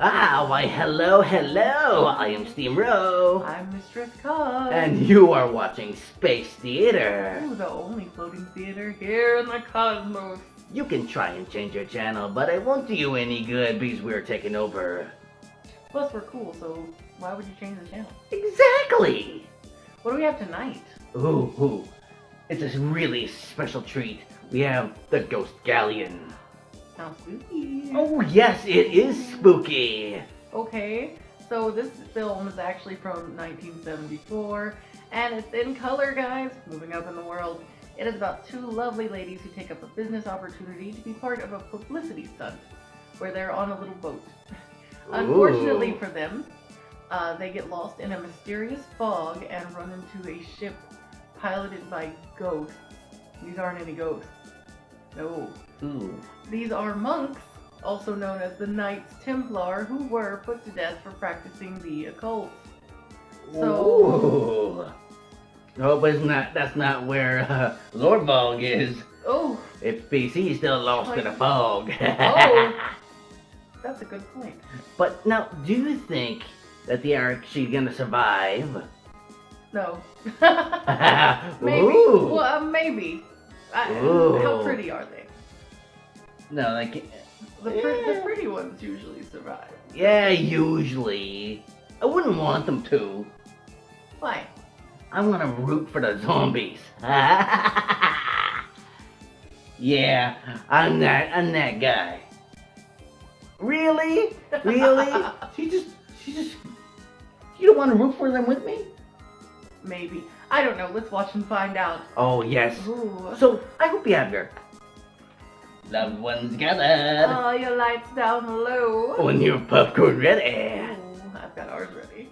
Ah, why hello, hello! I am Steam Row. I'm Mistress Cog. And you are watching Space Theater. Ooh, the only floating theater here in the cosmos. You can try and change your channel, but it won't do you any good because we're taking over. Plus, we're cool, so why would you change the channel? Exactly! What do we have tonight? Ooh. It's a really special treat. We have the Ghost Galleon. Sounds spooky. Oh yes, it is spooky. Okay, so this film is actually from 1974, and it's in color, guys. Moving up in the world. It is about two lovely ladies who take up a business opportunity to be part of a publicity stunt, where they're on a little boat. Unfortunately for them, they get lost in a mysterious fog and run into a ship piloted by ghosts. These aren't any ghosts. No. Ooh. These are monks, also known as the Knights Templar, who were put to death for practicing the occult. So... Oh, but that's not where Lord Bog is. Oh. If BC's still lost in a fog. Oh. That's a good point. But now, do you think that they are actually gonna survive? No. Maybe. Ooh. Well, maybe. How pretty are they? No, like... The pretty ones usually survive. Yeah, usually. I wouldn't want them to. Why? I want to root for the zombies. Yeah, I'm that guy. Really? Really? She just, you don't want to root for them with me? Maybe. I don't know. Let's watch and find out. Oh, yes. Ooh. So, I hope you have your loved ones gathered. Oh, your lights down low. When your popcorn ready. Ooh, I've got ours ready.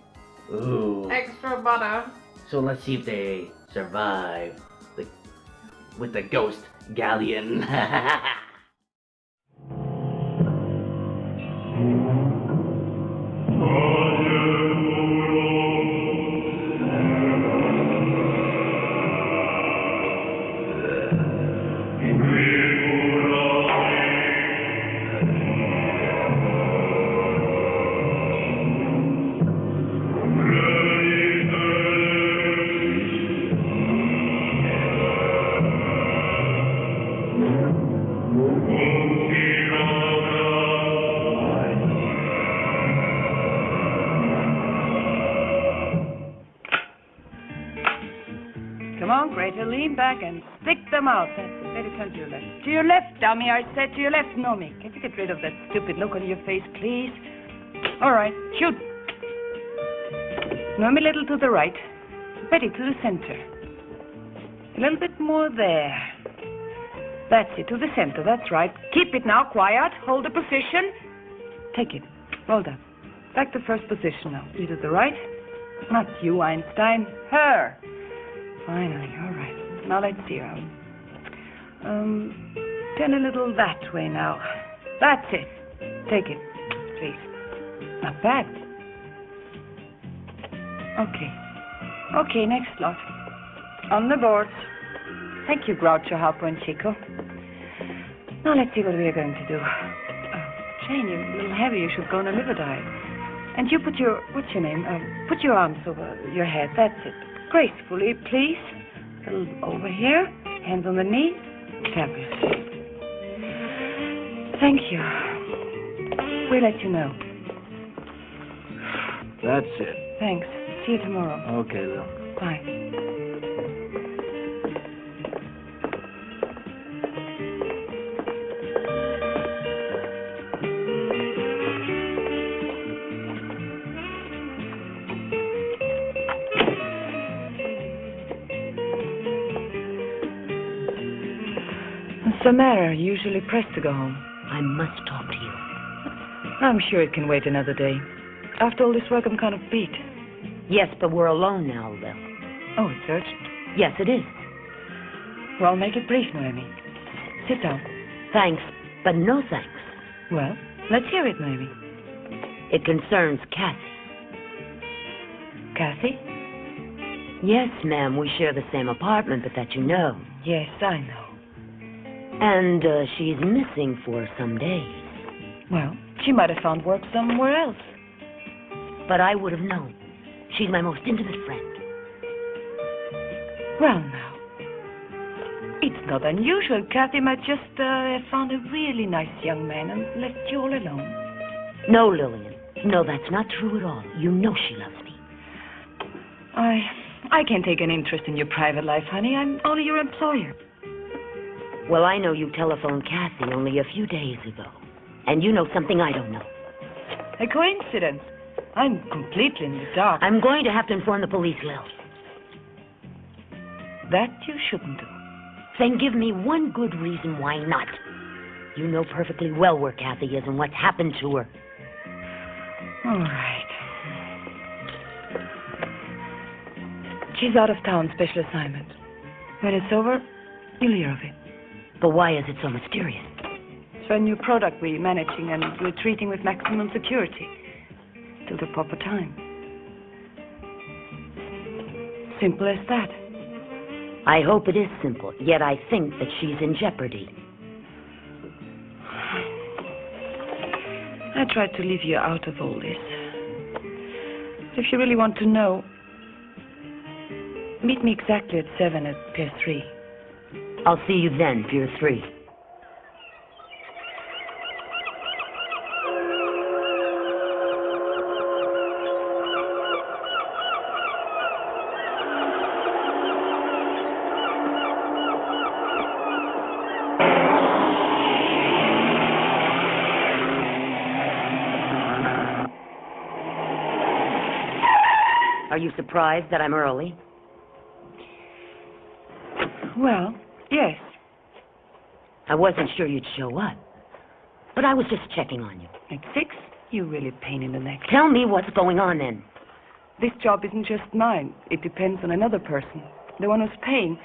Ooh. Extra butter. So let's see if they survive with the Ghost Galleon. Come on, Greater, lean back and stick them out. That's it. Better turn to your left. To your left, dummy, I said to your left. Nomi, can you get rid of that stupid look on your face, please? All right, shoot. Nomi, a little to the right. Betty, to the center. A little bit more there. That's it, to the center, that's right. Keep it now, quiet. Hold the position. Take it. Well done. Back to first position now. You to the right. Not you, Einstein. Her. Finally, all right. Now let's see. Turn a little that way now. That's it. Take it, please. Not bad. Okay, next lot. On the board. Thank you, Groucho, Harpo, and Chico. Now let's see what we are going to do. Jane, you're a little heavy. You should go on a liver diet. And you put your, what's your name? Put your arms over your head. That's it. Gracefully, please. A little over here. Hands on the knee. Fabulous. Thank you. We'll let you know. That's it. Thanks. See you tomorrow. Okay, Lil. Bye. What's the matter? Usually pressed to go home. I must talk to you. I'm sure it can wait another day. After all this work, I'm kind of beat. Yes, but we're alone now, Lil. Oh, it's urgent. Yes, it is. Well, make it brief, Noemi. Sit down. Thanks, but no thanks. Well, let's hear it, Noemi. It concerns Kathy. Kathy? Yes, ma'am, we share the same apartment, but that you know. Yes, I know. And she's missing for some days. Well, She might have found work somewhere else. But I would have known. She's my most intimate friend. Well, now, it's not unusual. Kathy might just have found a really nice young man and left you all alone. No, Lillian. No, that's not true at all. You know she loves me. I can't take an interest in your private life, honey. I'm only your employer. Well, I know you telephoned Kathy only a few days ago. And you know something I don't know. A coincidence. I'm completely in the dark. I'm going to have to inform the police, Lil. That you shouldn't do. Then give me one good reason why not. You know perfectly well where Kathy is and what's happened to her. All right. She's out of town, special assignment. When it's over, you'll hear of it. But why is it so mysterious? It's for a new product we're managing and we're treating with maximum security. Till the proper time. Simple as that. I hope it is simple, yet I think that she's in jeopardy. I tried to leave you out of all this. If you really want to know, meet me exactly at 7 at Pier 3. I'll see you then, Pier 3. Are you surprised that I'm early? Well, yes. I wasn't sure you'd show up. But I was just checking on you. At 6, you're really a pain in the neck. Tell me what's going on then. This job isn't just mine. It depends on another person. The one who's paying,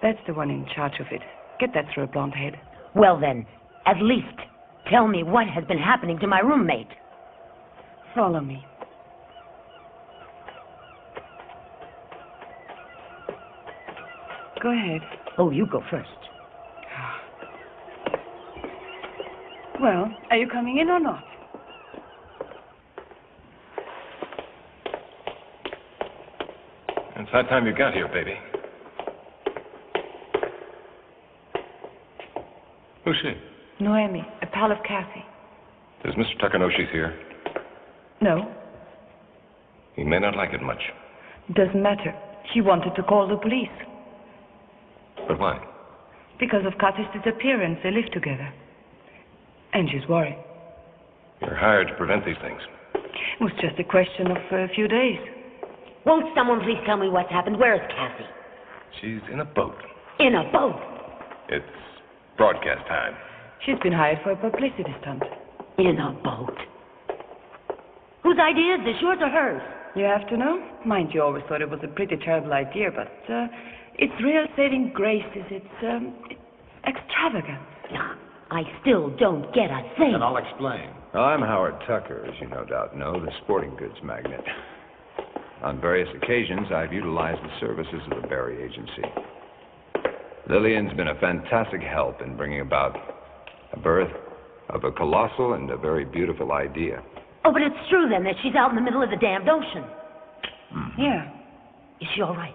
that's the one in charge of it. Get that through a blonde head. Well then, at least tell me what has been happening to my roommate. Follow me. Go ahead. Oh, you go first. Well, are you coming in or not? It's that time you got here, baby. Who's she? Noemi, a pal of Kathy. Does Mr. Tucker know she's here? No, He may not like it much. doesn't matter. She wanted to call the police. But why? Because of Kathy's disappearance. They live together. And she's worried. You're hired to prevent these things. It was just a question of a few days. Won't someone please tell me what's happened? Where is Kathy? She's in a boat. In a boat. It's broadcast time. She's been hired for a publicity stunt. In a boat. Whose idea is this, yours or hers? You have to know. Mind you, always thought it was a pretty terrible idea, but its real saving grace is its extravagance. Yeah, I still don't get a thing. And I'll explain. Well, I'm Howard Tucker, as you no doubt know, the sporting goods magnate. On various occasions, I've utilized the services of the Barry Agency. Lillian's been a fantastic help in bringing about a birth of a colossal and a very beautiful idea. Oh, but it's true then that she's out in the middle of the damned ocean. Yeah. Is she all right?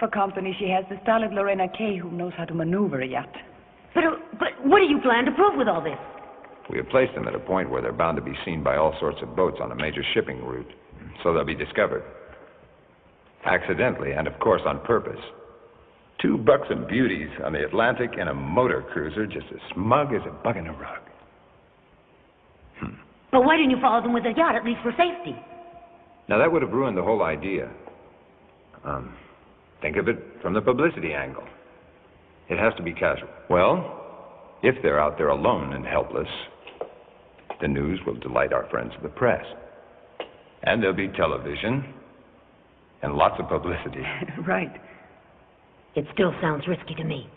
For company, she has the starlet Lorena Kay, who knows how to maneuver a yacht. But what do you plan to prove with all this? We have placed them at a point where they're bound to be seen by all sorts of boats on a major shipping route, so they'll be discovered. Accidentally, and of course on purpose. 2 buxom beauties on the Atlantic and a motor cruiser just as smug as a bug in a rug. But why didn't you follow them with a yacht, at least for safety? Now, that would have ruined the whole idea. Think of it from the publicity angle. It has to be casual. Well, if they're out there alone and helpless, the news will delight our friends of the press. And there'll be television and lots of publicity. Right. It still sounds risky to me.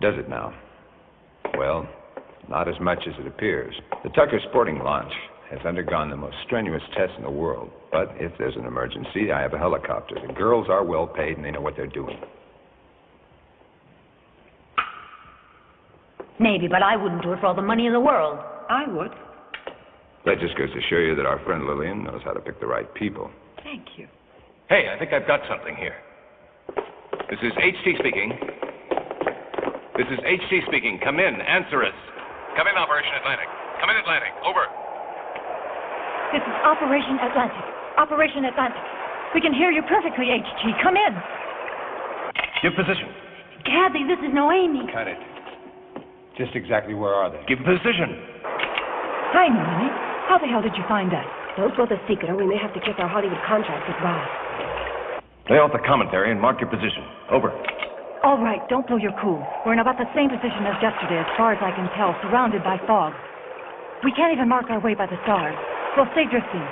Does it now? Well, not as much as it appears. The Tucker Sporting Launch has undergone the most strenuous tests in the world. But if there's an emergency, I have a helicopter. The girls are well paid and they know what they're doing. Maybe, but I wouldn't do it for all the money in the world. I would. That just goes to show you that our friend Lillian knows how to pick the right people. Thank you. Hey, I think I've got something here. This is HT speaking. This is HT speaking. Come in. Answer us. Come in, Operation Atlantic. Come in, Atlantic. Over. This is Operation Atlantic. Operation Atlantic. We can hear you perfectly, HG. Come in. Give position. Kathy, this is Noemi. Cut it. Just exactly where are they? Give position. Hi, Noemi. How the hell did you find us? Don't blow the secret, or we may have to kiss our Hollywood contract goodbye. Lay off the commentary and mark your position. Over. All right, don't blow your cool. We're in about the same position as yesterday, as far as I can tell, surrounded by fog. We can't even mark our way by the stars. We'll stay drifting.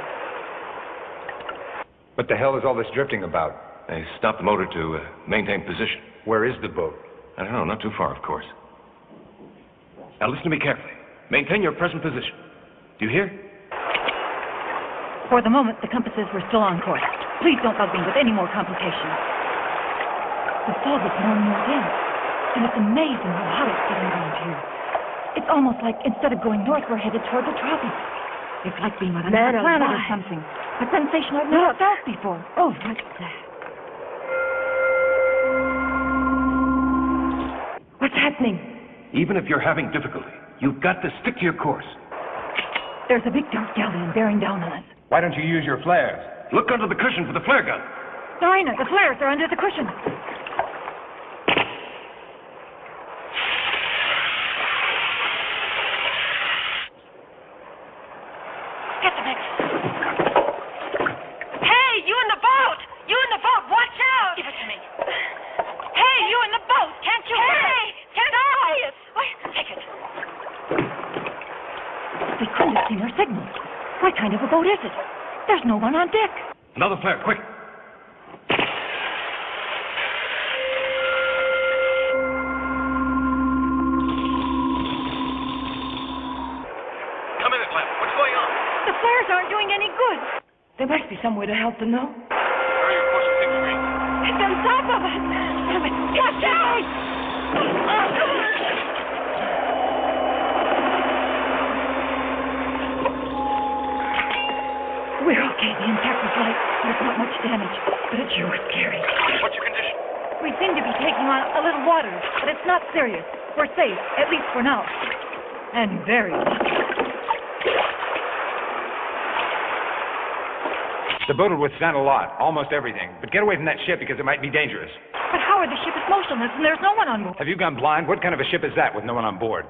What the hell is all this drifting about? They stopped the motor to maintain position. Where is the boat? I don't know, not too far, of course. Now listen to me carefully. Maintain your present position. Do you hear? For the moment, the compasses were still on course. Please don't bug me with any more complications. The fog is more and more dense, and it's amazing how hot it's getting around here. It's almost like instead of going north, we're headed toward the tropics. It's like being on another planet or something. A sensation I've never felt before. Oh, what's that? What's happening? Even if you're having difficulty, you've got to stick to your course. There's a big dark galleon bearing down on us. Why don't you use your flares? Look under the cushion for the flare gun. Serena, the flares are under the cushion. Get the mix. Hey, you in the boat! You in the boat! Watch out! Give it to me. Hey, you in the boat! Can't you? Hey! Can't I see it? Wait, take it. They couldn't have seen our signals. What kind of a boat is it? There's no one on deck. Another flare, quick. Come in, Atlantic. What's going on? The flares aren't doing any good. There must be some way to help them, though. Where are your course and signal readings? It's on top of us. Damn it. Watch out! We're okay. The impact was light. There's not much damage, but it's sure scary. What's your condition? We seem to be taking on a little water, but it's not serious. We're safe, at least for now. And very lucky. The boat will withstand a lot, almost everything. But get away from that ship because it might be dangerous. But Howard, the ship is motionless and there's no one on board. Have you gone blind? What kind of a ship is that with no one on board?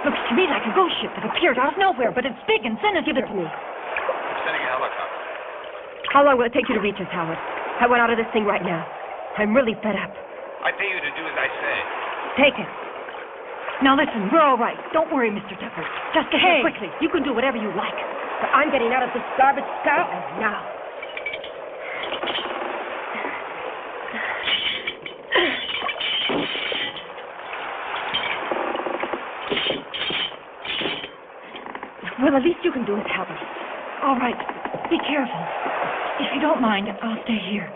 Looks to me like a ghost ship that appeared out of nowhere, but it's big and sinister. Give it to me. Sending a helicopter. How long will it take you to reach us, Howard? I want out of this thing right now. I'm really fed up. I pay you to do as I say. Take it. Now listen, we're all right. Don't worry, Mr. Tucker. Just get here quickly. You can do whatever you like. But I'm getting out of this garbage scow now. Well, the least you can do is help us. All right. Be careful. If you don't mind, I'll stay here.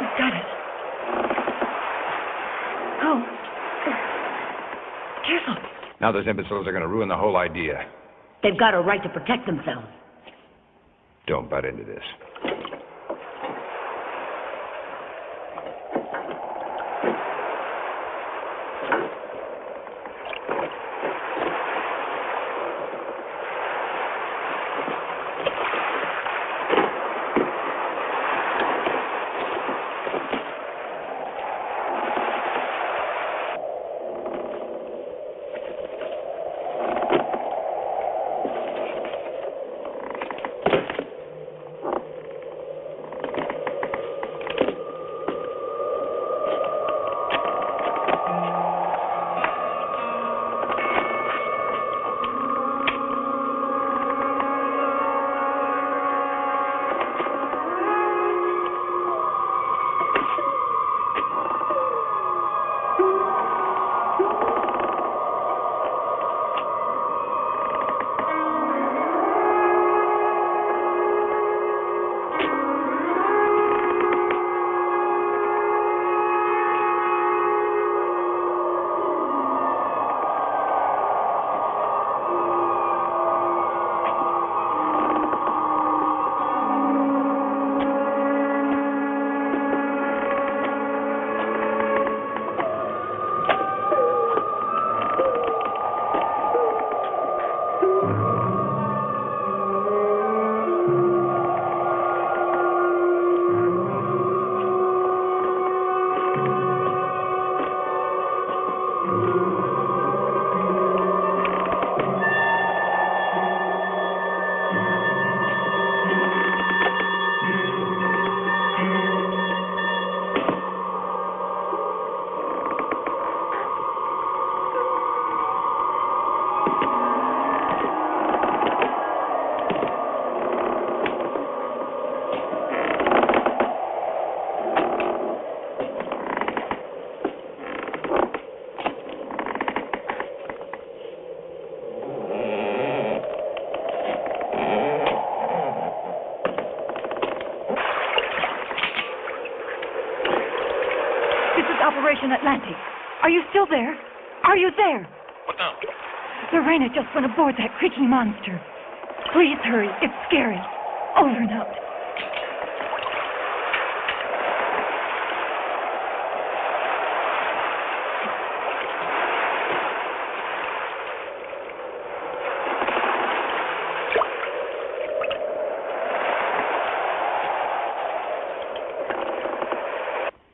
We've got it. Go. Careful. Now those imbeciles are going to ruin the whole idea. They've got a right to protect themselves. Don't butt into this. Operation Atlantic. Are you still there? Are you there? What now? Lorena just went aboard that creaking monster. Please hurry. It's scary. Over and out.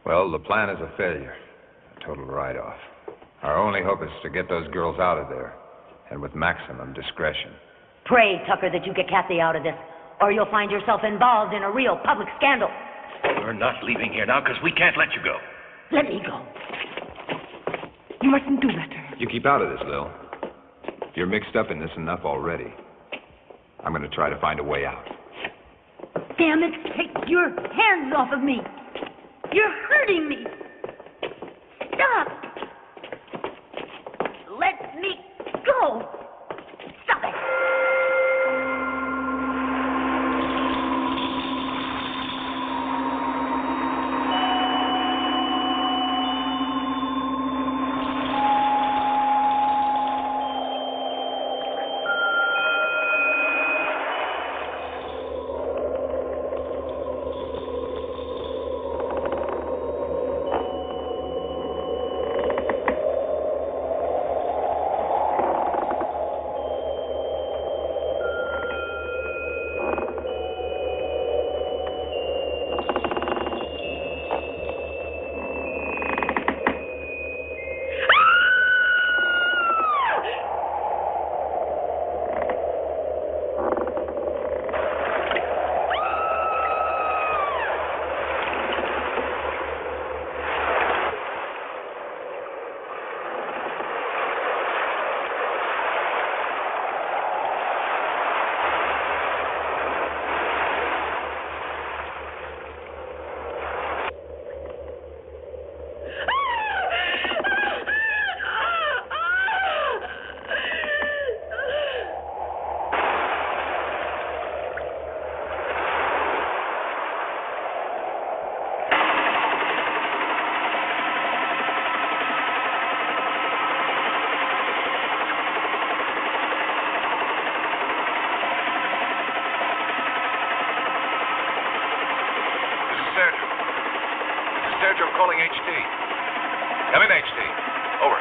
Well, the plan is a failure. A total write-off. Our only hope is to get those girls out of there, and with maximum discretion. Pray, Tucker, that you get Kathy out of this, or you'll find yourself involved in a real public scandal. We're not leaving here now because we can't let you go. Let me go. You mustn't do that to her. You keep out of this, Lil. You're mixed up in this enough already. I'm going to try to find a way out. Damn it, take your hands off of me. You're hurting me. Stop. Let me go. Stop it. Sergio calling HT. Come in, HT. Over.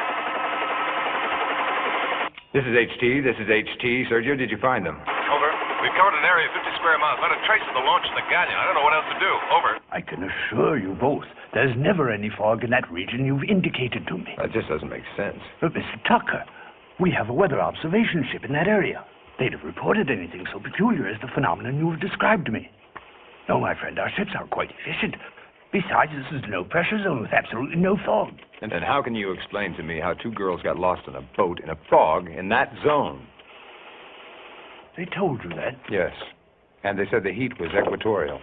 This is HT. This is HT. Sergio, did you find them? Over. We've covered an area of 50 square miles. Not a trace of the launch in the Galleon. I don't know what else to do. Over. I can assure you both, there's never any fog in that region you've indicated to me. That just doesn't make sense. But, Mr. Tucker, we have a weather observation ship in that area. They'd have reported anything so peculiar as the phenomenon you have described to me. No, my friend, our ships are quite efficient. Besides, this is a no-pressure zone with absolutely no fog. And then how can you explain to me how two girls got lost in a boat in a fog in that zone? They told you that? Yes. And they said the heat was equatorial.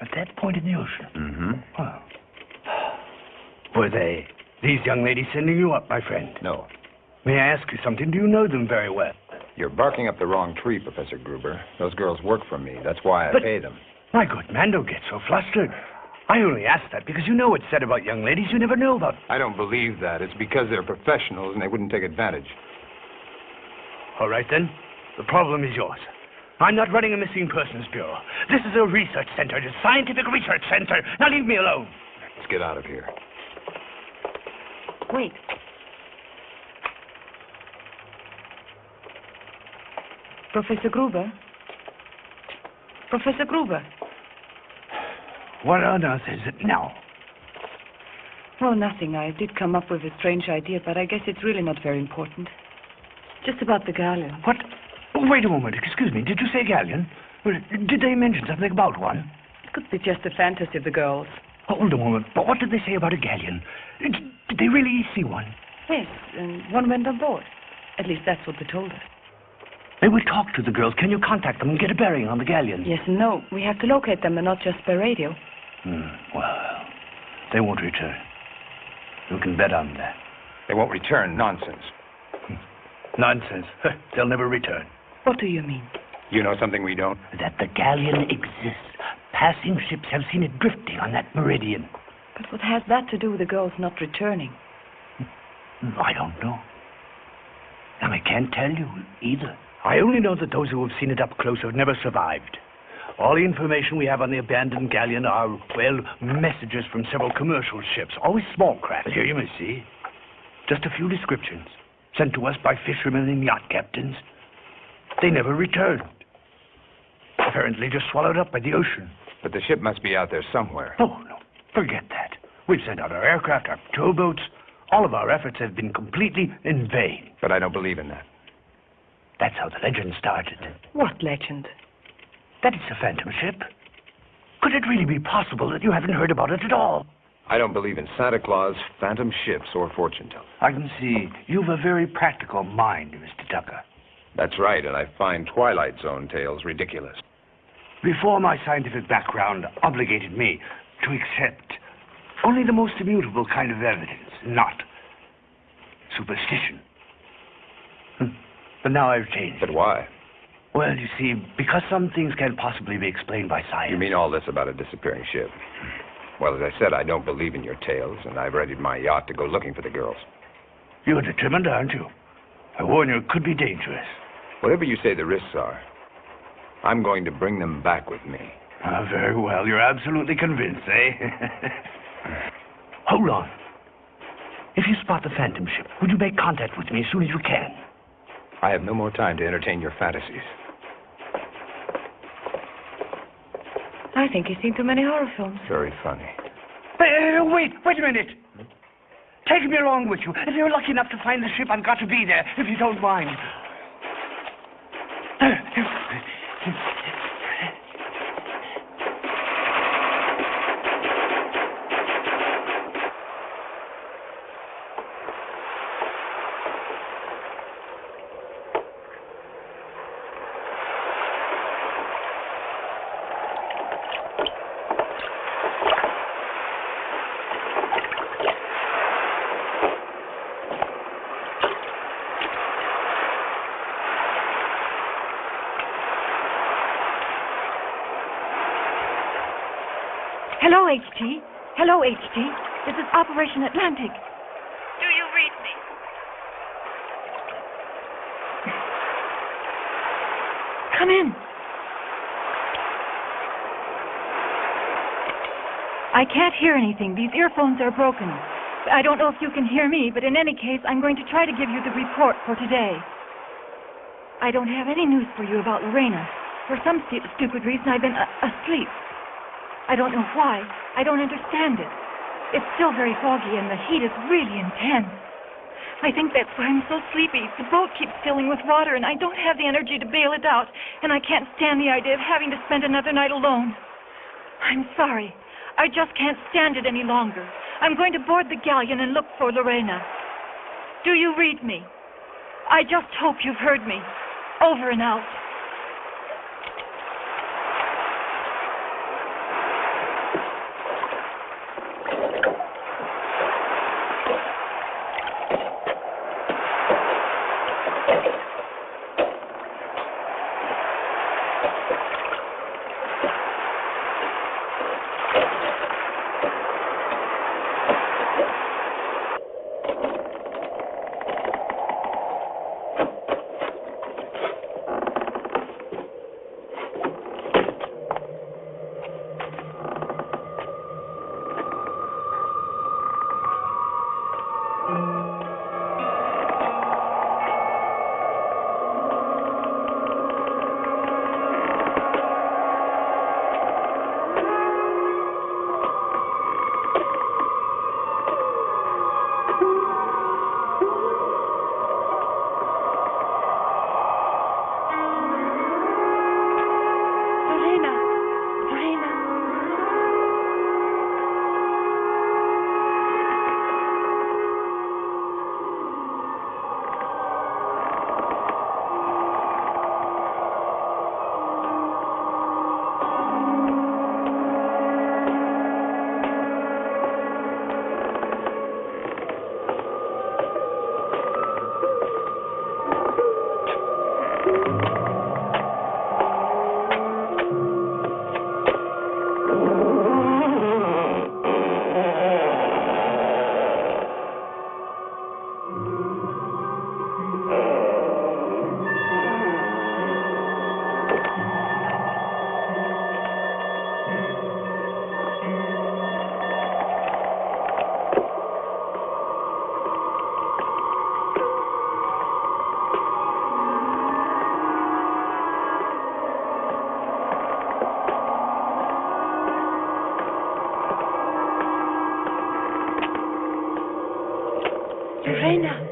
At that point in the ocean? Mm-hmm. Well, were these young ladies sending you up, my friend? No. May I ask you something? Do you know them very well? You're barking up the wrong tree, Professor Gruber. Those girls work for me. That's why I pay them. My good man, don't get so flustered. I only ask that because you know what's said about young ladies you never know about. I don't believe that. It's because they're professionals and they wouldn't take advantage. All right, then. The problem is yours. I'm not running a missing persons bureau. This is a research center, a scientific research center. Now leave me alone. Let's get out of here. Wait. Professor Gruber? Professor Gruber? What on earth is it now? Oh, nothing. I did come up with a strange idea, but I guess it's really not very important. Just about the Galleon. What? Oh, wait a moment. Excuse me. Did you say Galleon? Did they mention something about one? It could be just a fantasy of the girls. Hold a moment. But what did they say about a galleon? Did they really see one? Yes, and one went on board. At least that's what they told us. May we talk to the girls? Can you contact them and get a bearing on the Galleon? Yes and no. We have to locate them and not just by radio. Well, they won't return. You can bet on that. They won't return. Nonsense. Nonsense. They'll never return. What do you mean? You know something we don't? That the Galleon exists. Passing ships have seen it drifting on that meridian. But what has that to do with the girls not returning? I don't know. And I can't tell you either. I only know that those who have seen it up close have never survived. All the information we have on the abandoned Galleon are, well, messages from several commercial ships, always small craft. Here you may see. Just a few descriptions, sent to us by fishermen and yacht captains. They never returned. Apparently just swallowed up by the ocean. But the ship must be out there somewhere. Oh, no. Forget that. We've sent out our aircraft, our patrol boats. All of our efforts have been completely in vain. But I don't believe in that. That's how the legend started. What legend? That it's a phantom ship. Could it really be possible that you haven't heard about it at all? I don't believe in Santa Claus, phantom ships, or fortune tellers. I can see you've a very practical mind, Mr. Tucker. That's right, and I find Twilight Zone tales ridiculous. Before my scientific background obligated me to accept only the most immutable kind of evidence, not superstition. But now I've changed. But why? Well, you see, because some things can't possibly be explained by science. You mean all this about a disappearing ship? Well, as I said, I don't believe in your tales, and I've readied my yacht to go looking for the girls. You're determined, aren't you? I warn you, it could be dangerous. Whatever you say the risks are, I'm going to bring them back with me. Very well. You're absolutely convinced, eh? Hold on. If you spot the phantom ship, would you make contact with me as soon as you can? I have no more time to entertain your fantasies. I think you've seen too many horror films. Very funny. Wait a minute. Take me along with you. If you're lucky enough to find the ship, I've got to be there, if you don't mind. Hello, HT. Hello, HT. This is Operation Atlantic. Do you read me? Come in. I can't hear anything. These earphones are broken. I don't know if you can hear me, but in any case, I'm going to try to give you the report for today. I don't have any news for you about Lorena. For some stupid reason, I've been asleep. I don't know why. I don't understand it. It's still very foggy, and the heat is really intense. I think that's why I'm so sleepy. The boat keeps filling with water, and I don't have the energy to bail it out, and I can't stand the idea of having to spend another night alone. I'm sorry. I just can't stand it any longer. I'm going to board the Galleon and look for Lorena. Do you read me? I just hope you've heard me. Over and out. Lorena!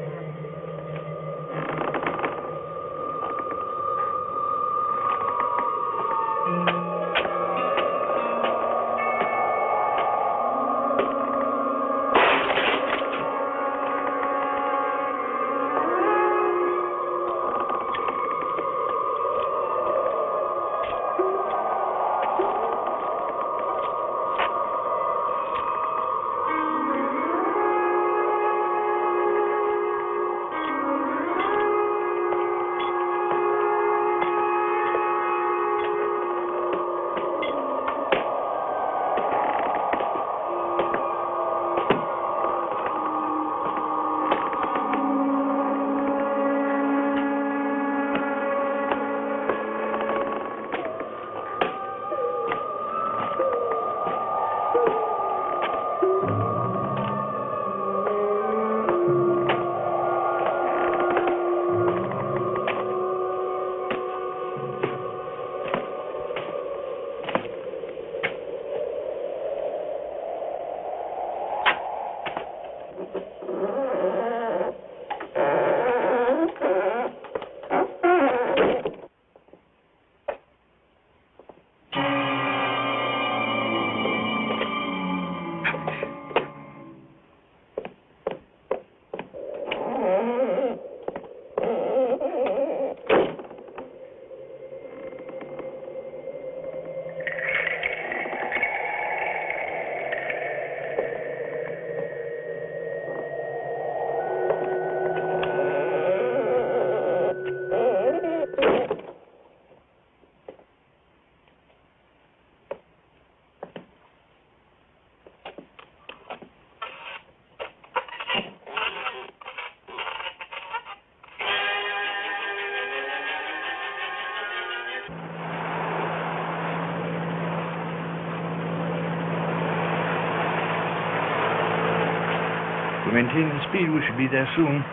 To maintain the speed, we should be there soon.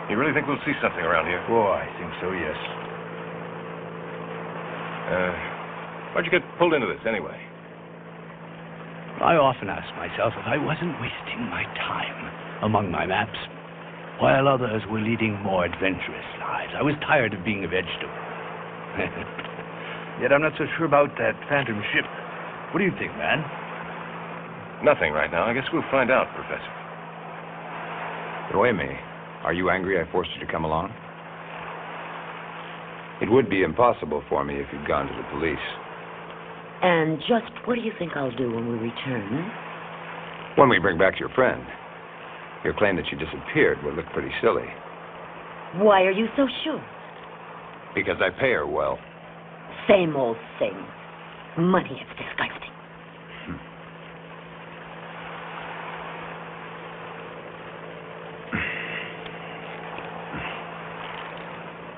You really think we'll see something around here? Oh, I think so, yes. Why'd you get pulled into this anyway? I often ask myself if I wasn't wasting my time among my maps, while others were leading more adventurous lives. I was tired of being a vegetable. Yet I'm not so sure about that phantom ship. What do you think, man? Nothing right now. I guess we'll find out, Professor. Noemi, are you angry I forced you to come along? It would be impossible for me if you'd gone to the police. And just what do you think I'll do when we return? When we bring back your friend, your claim that she disappeared would look pretty silly. Why are you so sure? Because I pay her well. Same old thing. Money is disgusting.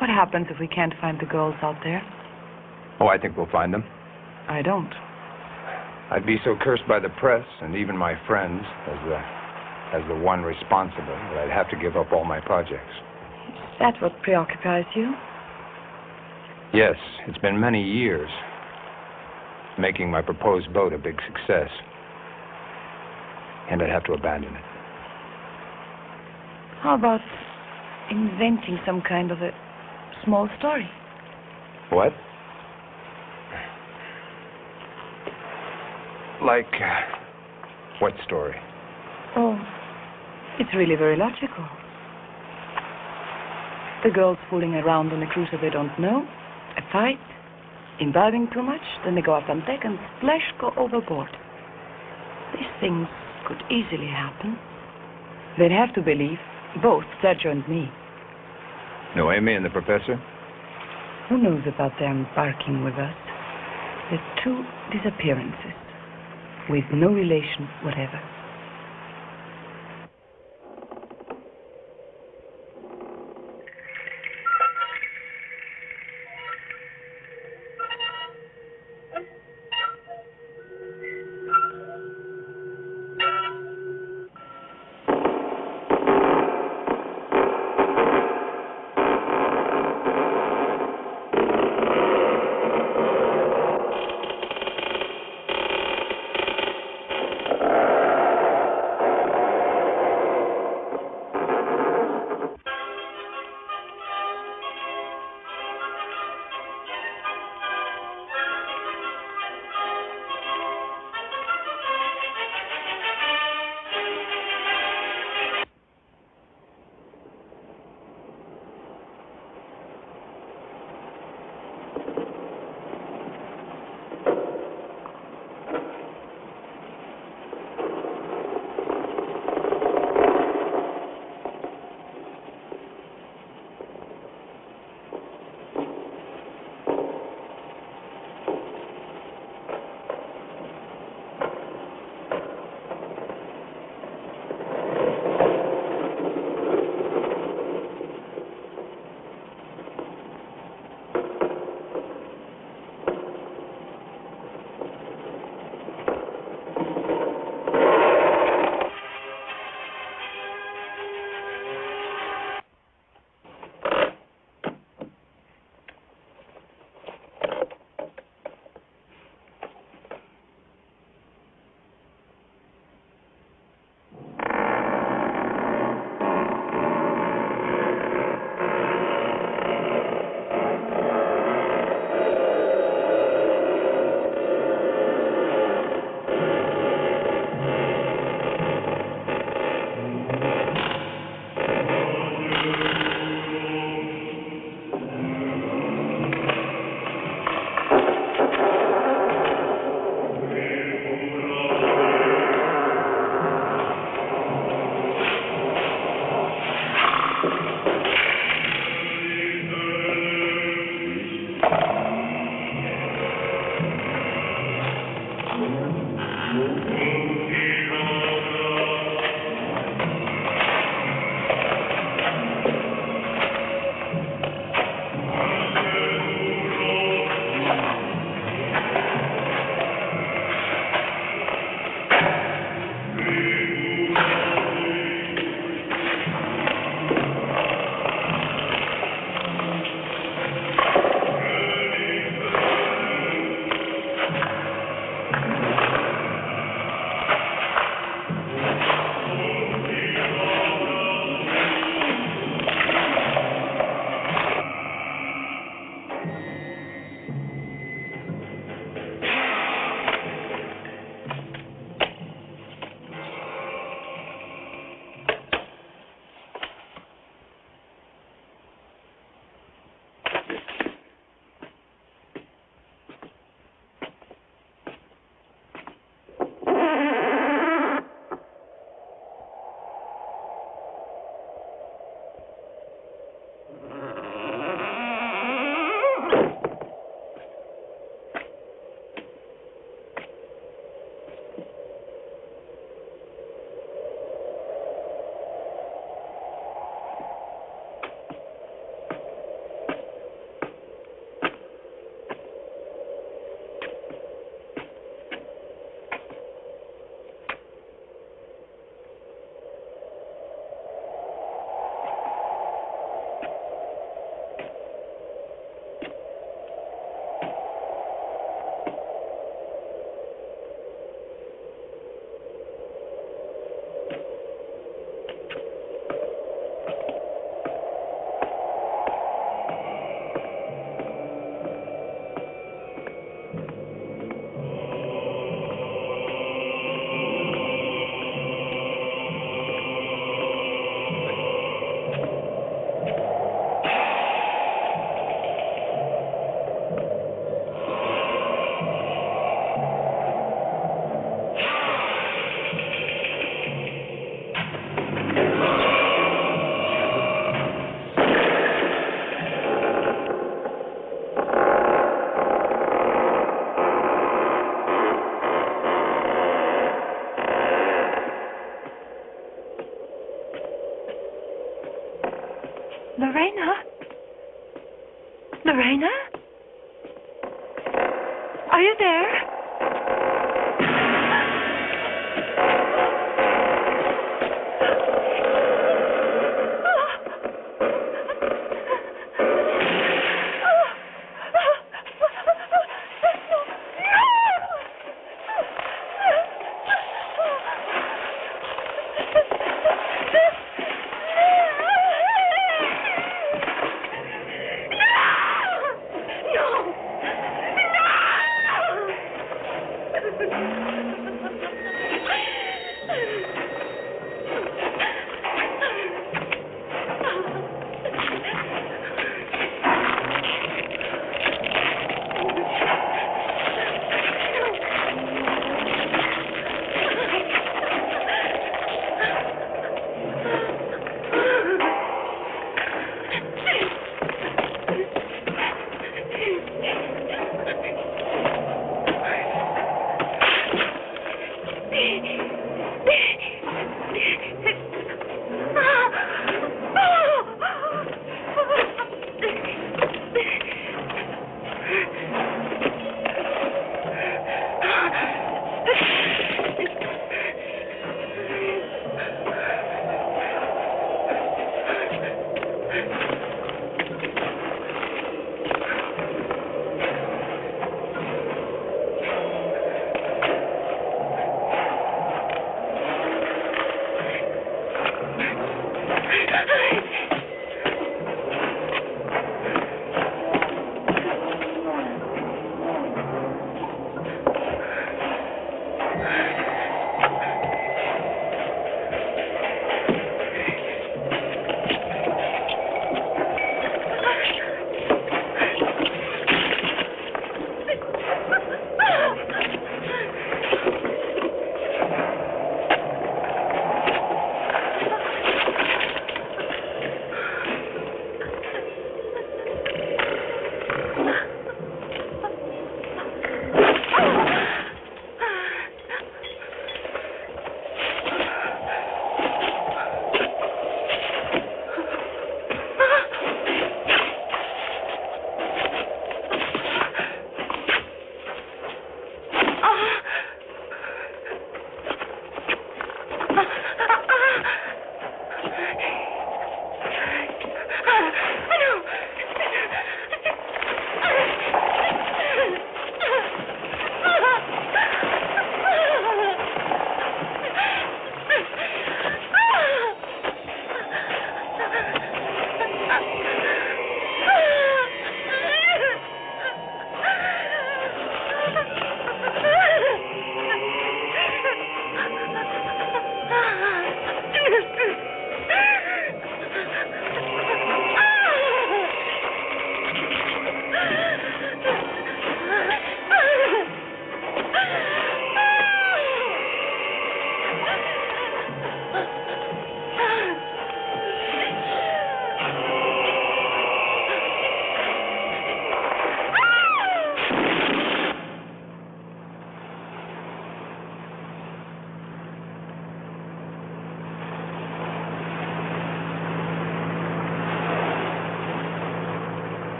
What happens if we can't find the girls out there? Oh, I think we'll find them. I don't. I'd be so cursed by the press and even my friends as the one responsible that I'd have to give up all my projects. Is that what preoccupies you? Yes, it's been many years making my proposed boat a big success. And I'd have to abandon it. How about inventing some kind of a small story? What? Like, what story? Oh, it's really very logical. The girls fooling around on a cruiser they don't know, a fight, imbibing too much, then they go up on deck and splash, go overboard. These things could easily happen. They'd have to believe, both Sergio and me. Noemi and the professor? Who knows about their embarking with us? The two disappearances, with no relation whatever. Lorena? Lorena? Are you there?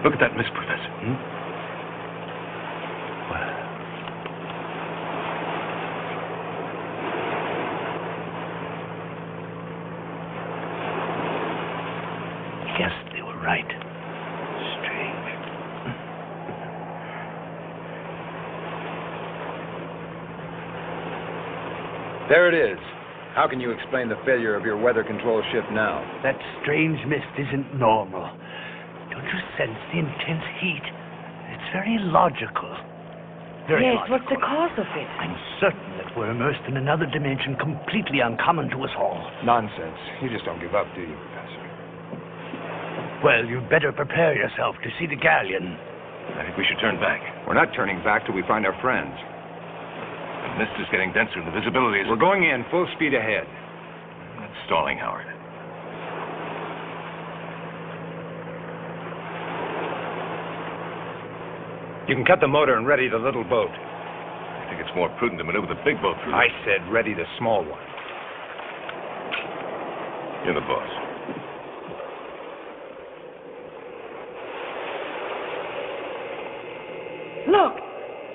Look at that mist, Professor. Yes, they were right. Strange. There it is. How can you explain the failure of your weather control ship now? That strange mist isn't normal. Don't you sense the intense heat? It's very logical. Very Yes, logical. what's the cause of it? I'm certain that we're immersed in another dimension completely uncommon to us all. Nonsense. You just don't give up, do you, Professor? Well, you'd better prepare yourself to see the Galleon. I think we should turn back. We're not turning back till we find our friends. The mist is getting denser and the visibility is... We're going in full speed ahead. That's stalling, Howard. You can cut the motor and ready the little boat. I think it's more prudent to maneuver the big boat through. I said ready the small one. You're the boss. Look!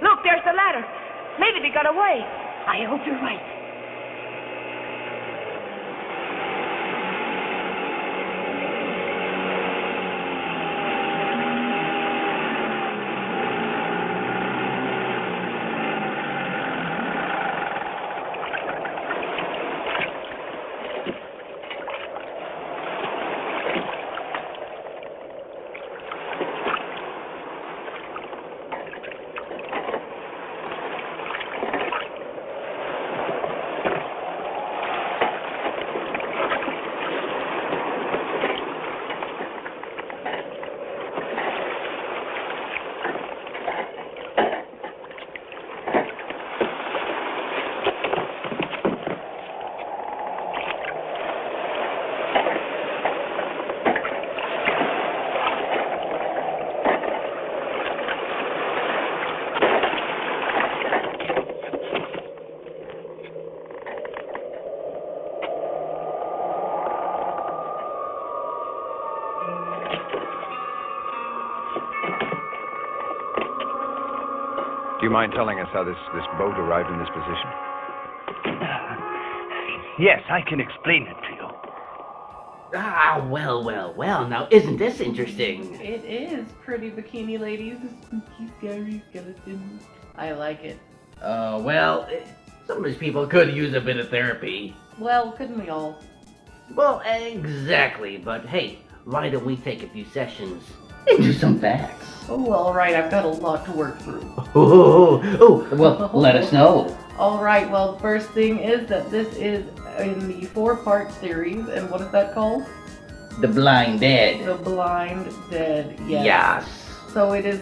Look, there's the ladder. Maybe they got away. I hope you're right. Do you mind telling us how this boat arrived in this position? Yes, I can explain it to you. Ah, well. Now, isn't this interesting? It is pretty, bikini ladies. Spooky, scary skeletons. I like it. Some of these people could use a bit of therapy. Well, couldn't we all? Well, exactly, but hey, why don't we take a few sessions and do some facts? Oh, all right. I've got a lot to work through. Well, let us know. All right. Well, first thing is that this is in the 4-part series, and what is that called? The Blind Dead. The Blind Dead. Yes. Yes. So it is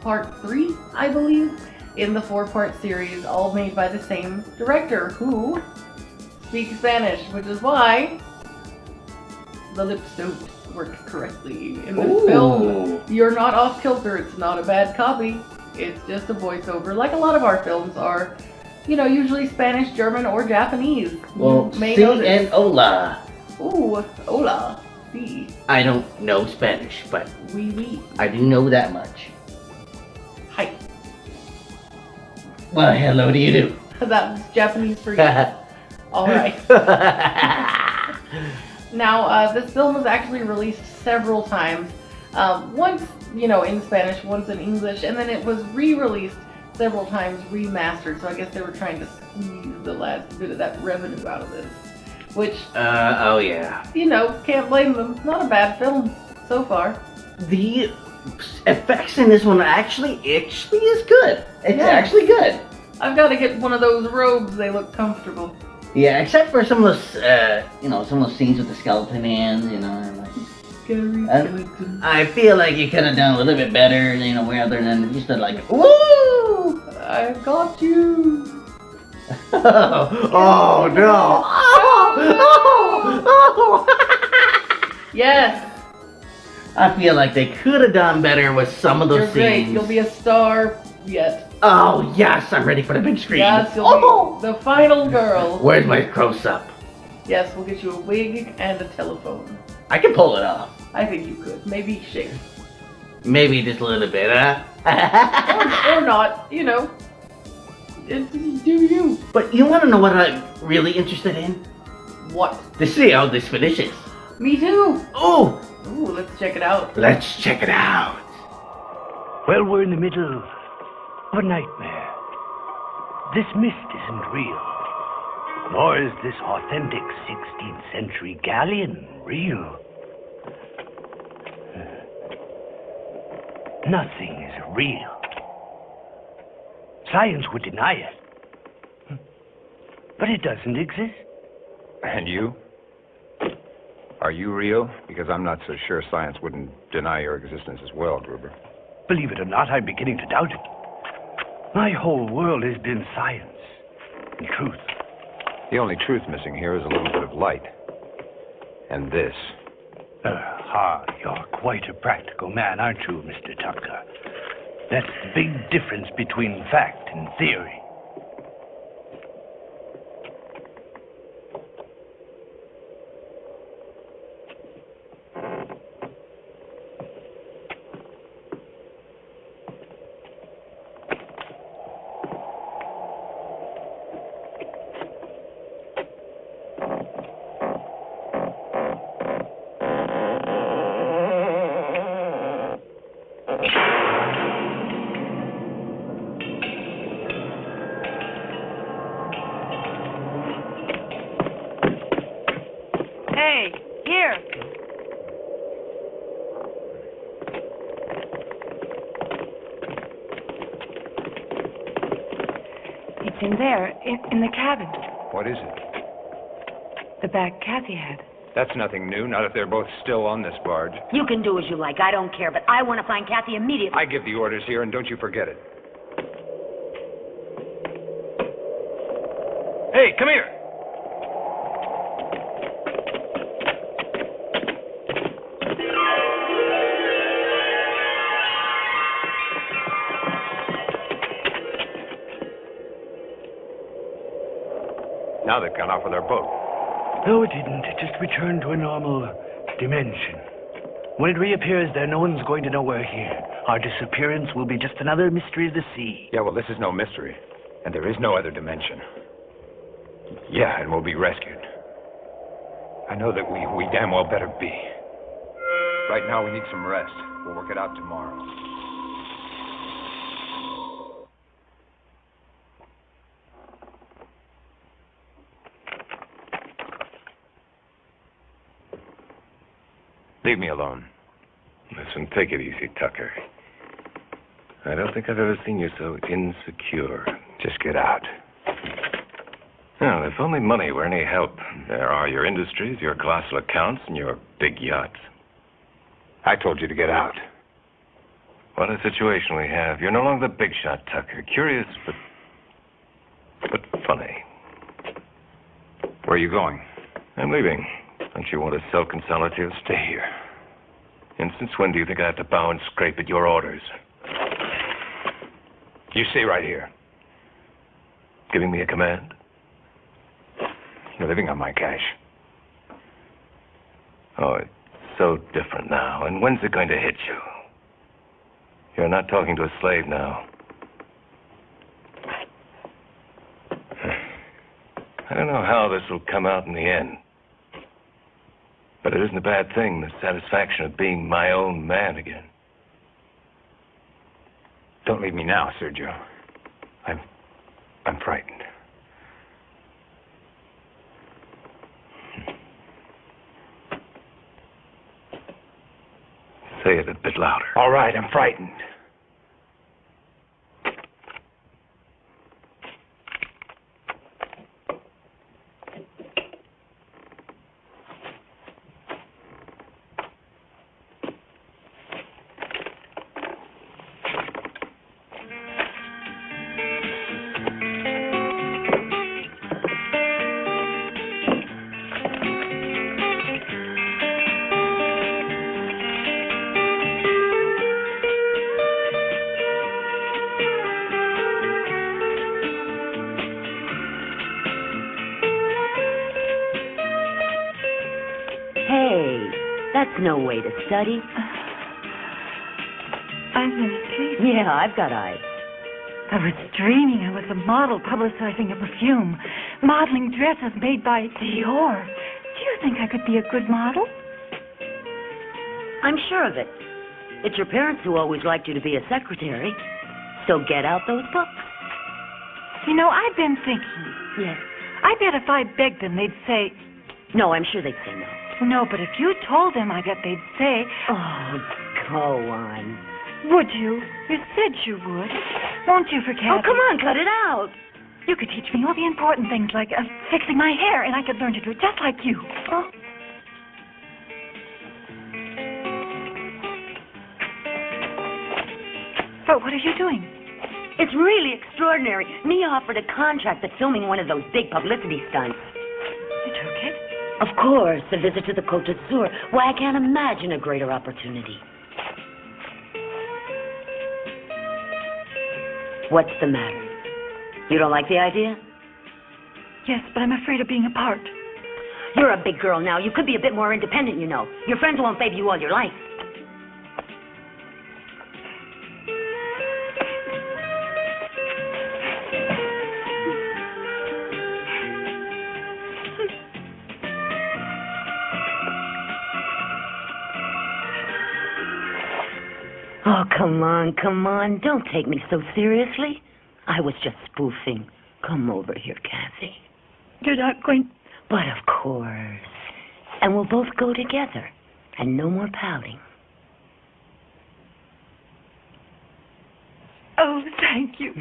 part 3, I believe, in the 4-part series, all made by the same director, who speaks Spanish, which is why the lips don't work correctly in this film. You're not off kilter. It's not a bad copy. It's just a voiceover, like a lot of our films are. You know, usually Spanish, German, or Japanese. Well, you may si notice. and hola. Ooh, hola. Si. I don't know Spanish, but Oui. I do know that much. Hi. Well, hello do you do. That was Japanese for you. All right. Now, this film was actually released several times. Once, in Spanish, once in English, and then it was re-released several times, remastered. So I guess they were trying to squeeze the last bit of that revenue out of this. Which, oh yeah. Can't blame them. Not a bad film so far. The effects in this one actually is good. It's actually good. I've got to get one of those robes. They look comfortable. Yeah, except for some of those, some of those scenes with the skeleton hands, Scary skeleton. I feel like you could have done a little bit better, rather than just like, woo! I got you. Oh no! Oh! Yes. I feel like they could have done better with some of those You're great. scenes. You'll be a star yet. Oh yes, I'm ready for the big screen. Yes, you'll be the final girl. Where's my close-up? Yes, we'll get you a wig and a telephone. I can pull it off. I think you could. Maybe shape. Maybe just a little bit, huh? or not, you know. Do you? But you want to know what I'm really interested in? What? To see how this finishes. Me too. Oh, Ooh, let's check it out. let's check it out. Well, we're in the middle of a nightmare. This mist isn't real. Nor is this authentic 16th century galleon real. Nothing is real. Science would deny it. But it doesn't exist. And you? Are you real? Because I'm not so sure science wouldn't deny your existence as well, Gruber. Believe it or not, I'm beginning to doubt it. My whole world has been science and truth. The only truth missing here is a little bit of light. And this. You're quite a practical man, aren't you, Mr. Tucker? That's the big difference between fact and theory. Hey, here. It's in there, in the cabin. What is it? The bag Kathy had. That's nothing new, not if they're both still on this barge. You can do as you like. I don't care, but I want to find Kathy immediately. I give the orders here, and don't you forget it. Hey, come here. Now they've gone off with our boat. No, it didn't. It just returned to a normal dimension. When it reappears there, no one's going to know we're here. Our disappearance will be just another mystery of the sea. Yeah, well, this is no mystery. And there is no other dimension. Yeah, and we'll be rescued. I know that we damn well better be. Right now, we need some rest. We'll work it out tomorrow. Leave me alone. Listen, take it easy, Tucker. I don't think I've ever seen you so insecure. Just get out. Well, if only money were any help. There are your industries, your colossal accounts, and your big yachts. I told you to get out. What a situation we have. You're no longer the big shot, Tucker. Curious, but funny. Where are you going? I'm leaving. Don't you want to self-consolidate? Stay here. And since when do you think I have to bow and scrape at your orders? You stay right here. Giving me a command? You're living on my cash. Oh, it's so different now. And when's it going to hit you? You're not talking to a slave now. I don't know how this will come out in the end. But it isn't a bad thing, the satisfaction of being my own man again. Don't leave me now, Sergio. I'm frightened. Say it a bit louder. All right, I'm frightened. Hey, that's no way to study. I've been asleep. Yeah, I've got eyes. I was dreaming I was a model publicizing a perfume, modeling dresses made by Dior. Do you think I could be a good model? I'm sure of it. It's your parents who always liked you to be a secretary. So get out those books. You know, I've been thinking. Yes. I bet if I begged them, they'd say... No, I'm sure they'd say no. No, but if you told them, I bet they'd say... Oh, go on. Would you? You said you would. Won't you for Kathy? Oh, come on, cut it out. You could teach me all the important things like fixing my hair, and I could learn to do it just like you. Oh. But what are you doing? It's really extraordinary. Mia offered a contract at filming one of those big publicity stunts. You took it? Of course, a visit to the Côte d'Azur. Why, I can't imagine a greater opportunity. What's the matter? You don't like the idea? Yes, but I'm afraid of being apart. You're a big girl now. You could be a bit more independent, you know. Your friends won't favor you all your life. Oh, come on, come on. Don't take me so seriously. I was just spoofing. Come over here, Kathy. You're not going... But of course. And we'll both go together. And no more pouting. Oh, thank you.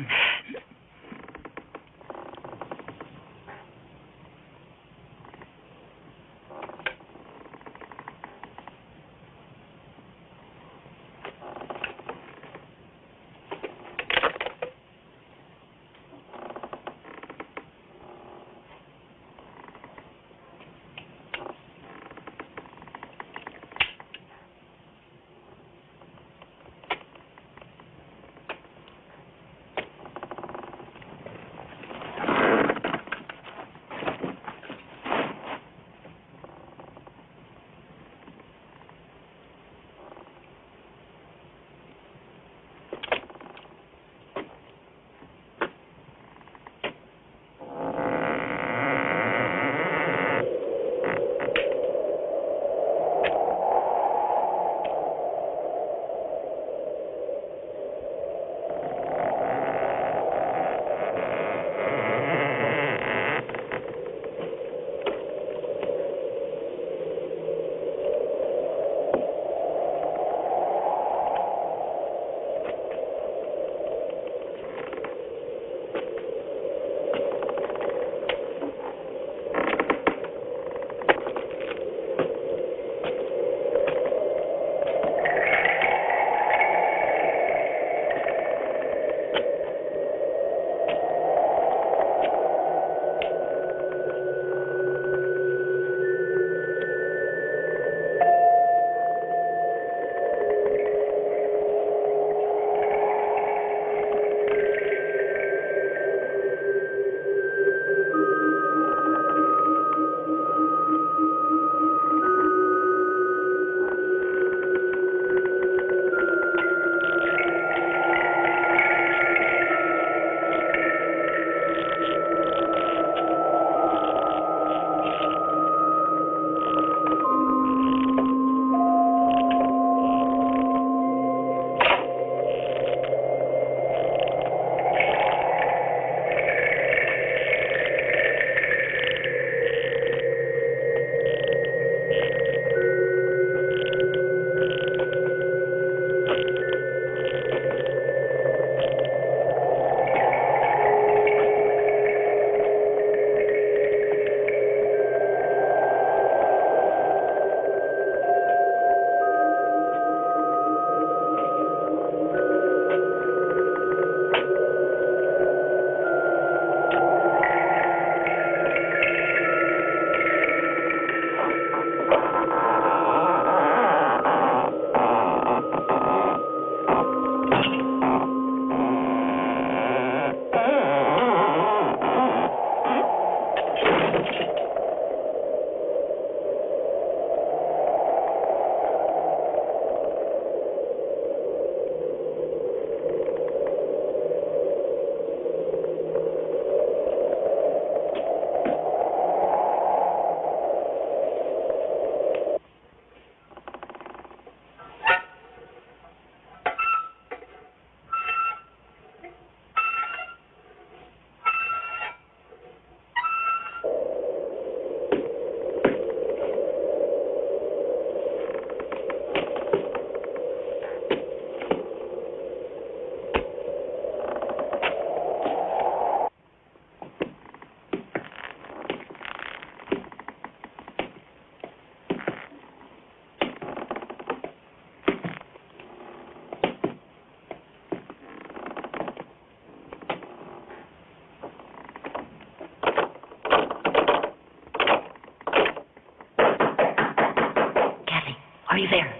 Are you there?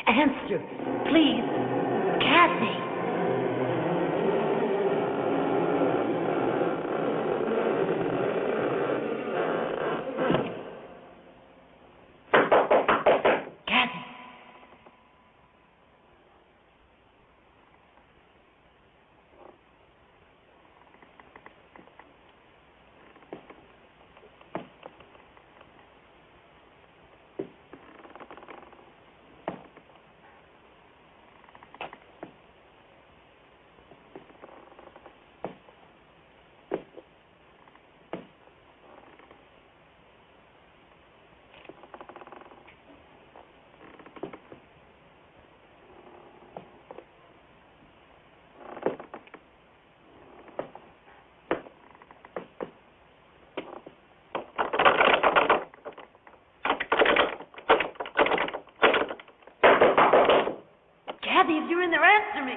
Answer, please. Kathy. Kathy. Kathy, if you're in there, answer me.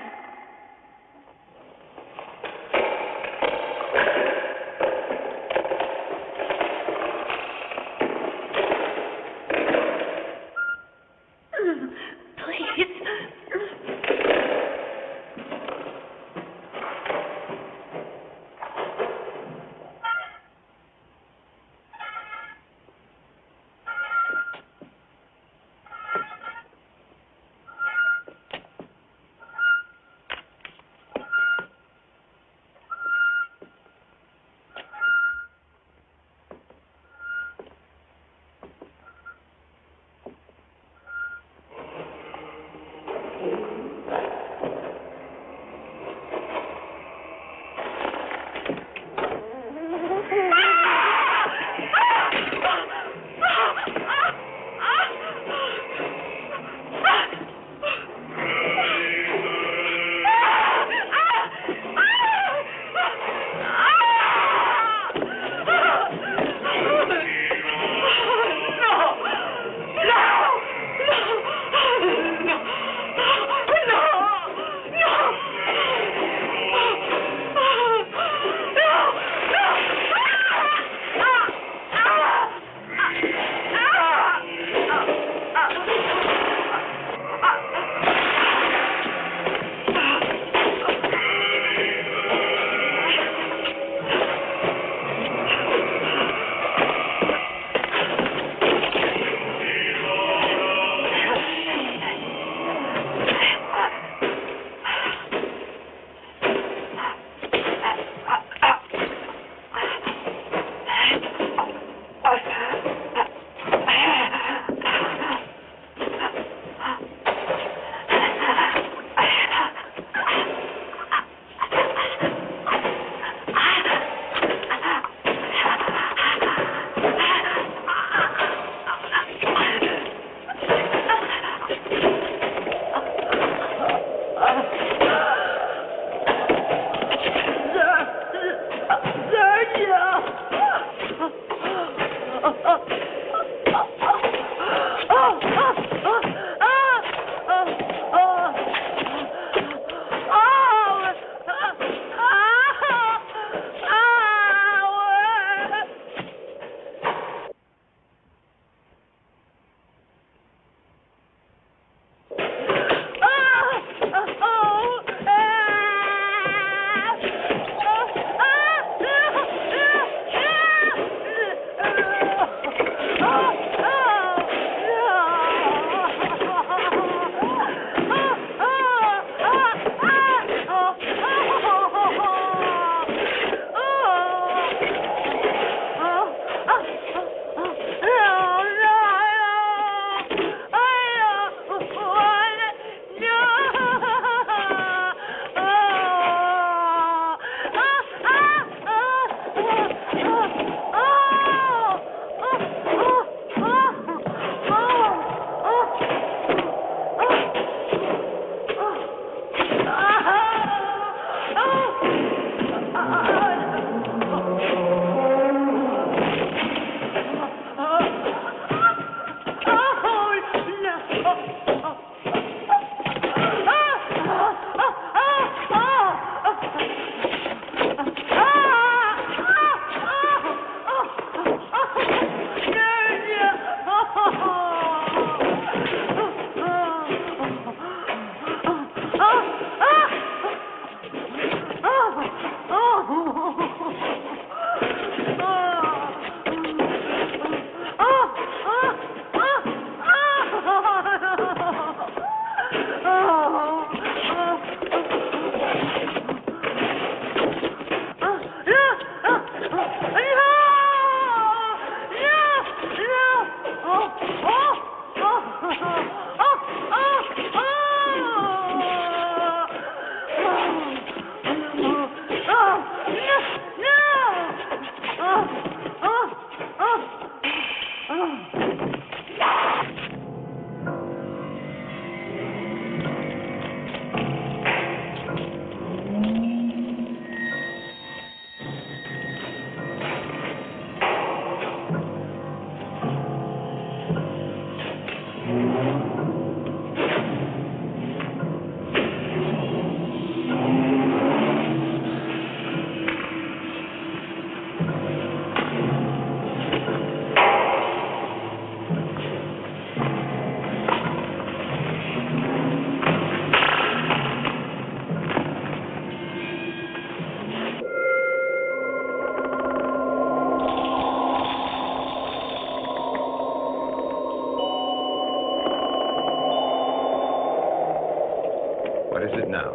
What is it now?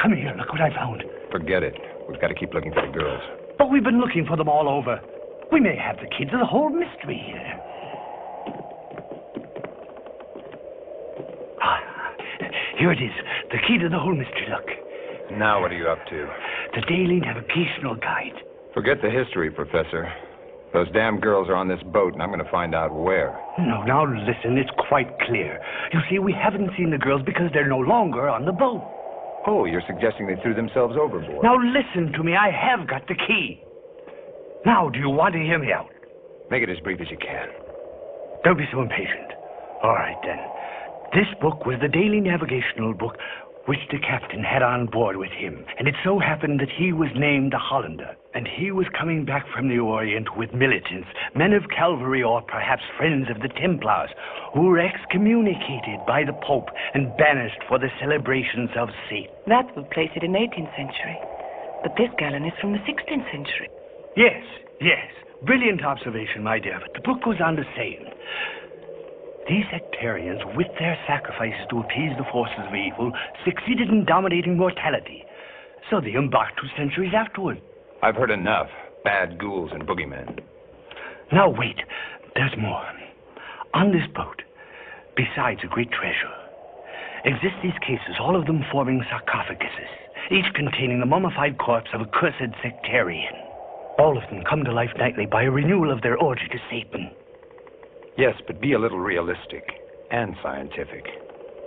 Come here, look what I found. Forget it. We've got to keep looking for the girls. But we've been looking for them all over. We may have the key to the whole mystery here. Ah, here it is. The key to the whole mystery, look. Now what are you up to? The Daily Navigational Guide. Forget the history, Professor. Those damn girls are on this boat, and I'm going to find out where. No, now listen, it's quite clear. You see, we haven't seen the girls because they're no longer on the boat. Oh, you're suggesting they threw themselves overboard. Now listen to me, I have got the key. Now, do you want to hear me out? Make it as brief as you can. Don't be so impatient. All right, then. This book was the daily navigational book which the captain had on board with him. And it so happened that he was named the Hollander. And he was coming back from the Orient with militants, men of cavalry or perhaps friends of the Templars, who were excommunicated by the Pope and banished for the celebrations of Satan. That would place it in the 18th century. But this Galleon is from the 16th century. Yes, yes. Brilliant observation, my dear. But the book goes on to say, these sectarians, with their sacrifices to appease the forces of evil, succeeded in dominating mortality. So they embarked 2 centuries afterward. I've heard enough. Bad ghouls and boogeymen. Now wait, there's more. On this boat, besides a great treasure, exist these cases, all of them forming sarcophaguses, each containing the mummified corpse of a cursed sectarian. All of them come to life nightly by a renewal of their orgy to Satan. Yes, but be a little realistic and scientific.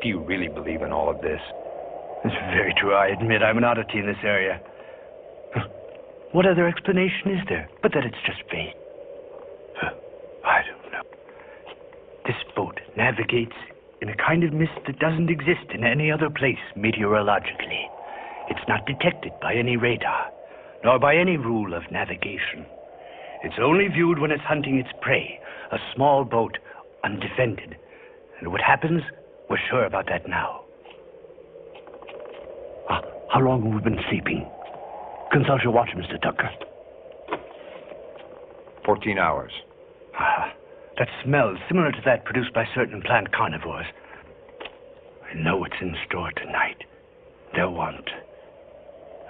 Do you really believe in all of this? It's very true. I admit I'm an oddity in this area. What other explanation is there but that it's just fate? I don't know. This boat navigates in a kind of mist that doesn't exist in any other place meteorologically. It's not detected by any radar, nor by any rule of navigation. It's only viewed when it's hunting its prey, a small boat, undefended. And what happens, we're sure about that now. How long have we been sleeping? Consult your watch, Mr. Tucker. 14 hours. That smell is similar to that produced by certain plant carnivores. I know what's in store tonight. They'll want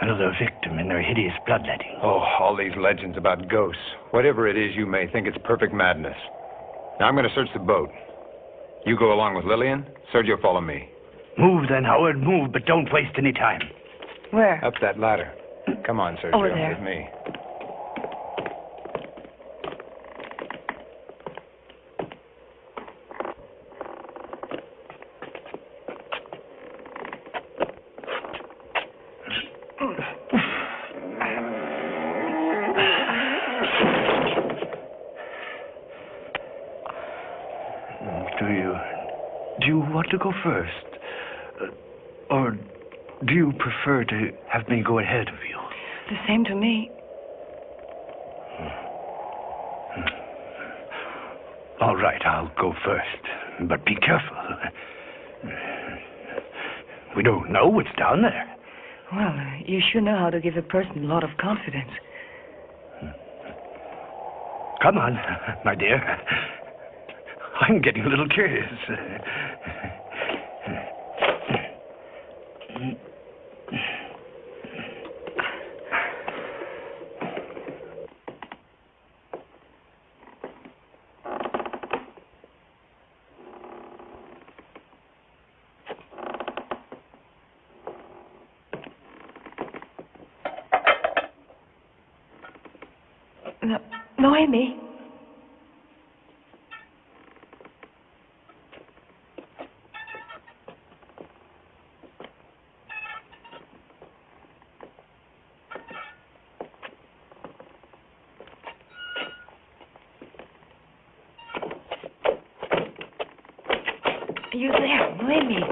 another victim in their hideous bloodletting. Oh, all these legends about ghosts. Whatever it is you may think, it's perfect madness. Now I'm going to search the boat. You go along with Lillian. Sergio, follow me. Move then, Howard, move, but don't waste any time. Where? Up that ladder. Come on, Sergio, Over there. with me. Do you want to go first? Or do you prefer to have me go ahead of you? The same to me. All right, I'll go first. But be careful. We don't know what's down there. Well, you sure know how to give a person a lot of confidence. Come on, my dear. I'm getting a little curious. No, Noemi. Are you there, Noemi?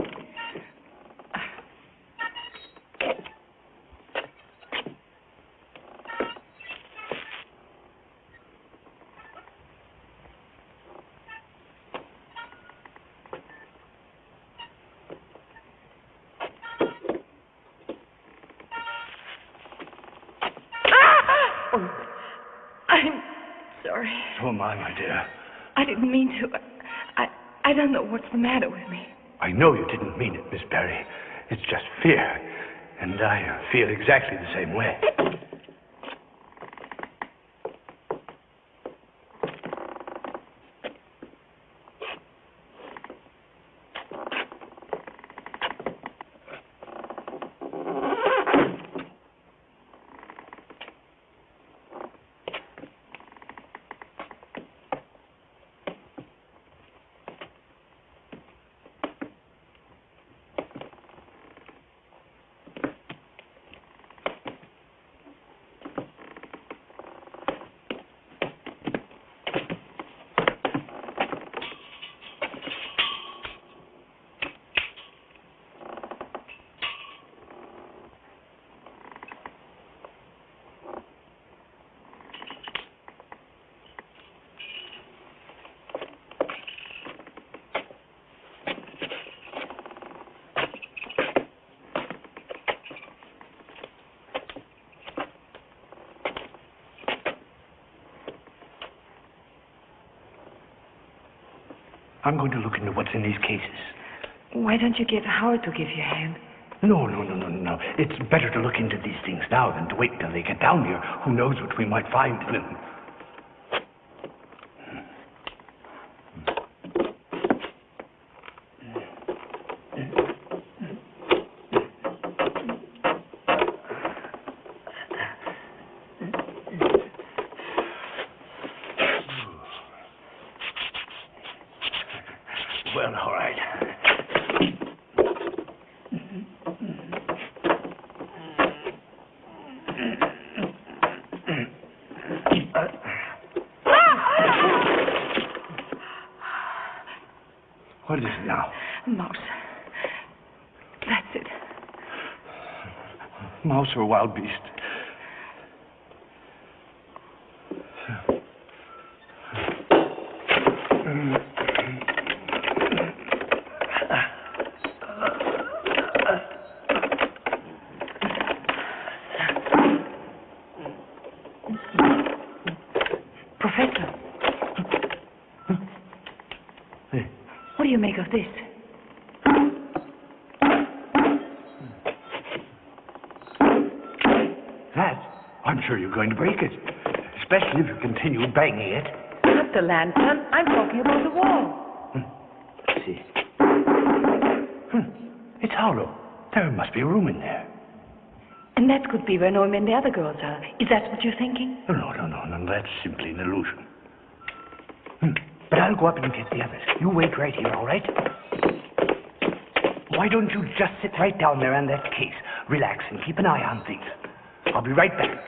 I'm sorry. So am I, my dear. I didn't mean to. I don't know what's the matter with me. I know you didn't mean it, Miss Barry. It's just fear. And I feel exactly the same way. I'm going to look into what's in these cases. Why don't you get Howard to give you a hand? No. It's better to look into these things now than to wait till they get down here. Who knows what we might find in them. Well, all right. What is it now? Mouse. That's it. Mouse or wild beast? Professor. What do you make of this? That? I'm sure you're going to break it. Especially if you continue banging it. Not the lantern. I'm talking about the wall. Let's see. It's hollow. There must be room in there. And that could be where Noemi and the other girls are. Is that what you're thinking? No. That's simply an illusion. But I'll go up and get the others. You wait right here, all right? Why don't you just sit right down there on that case, relax, and keep an eye on things? I'll be right back.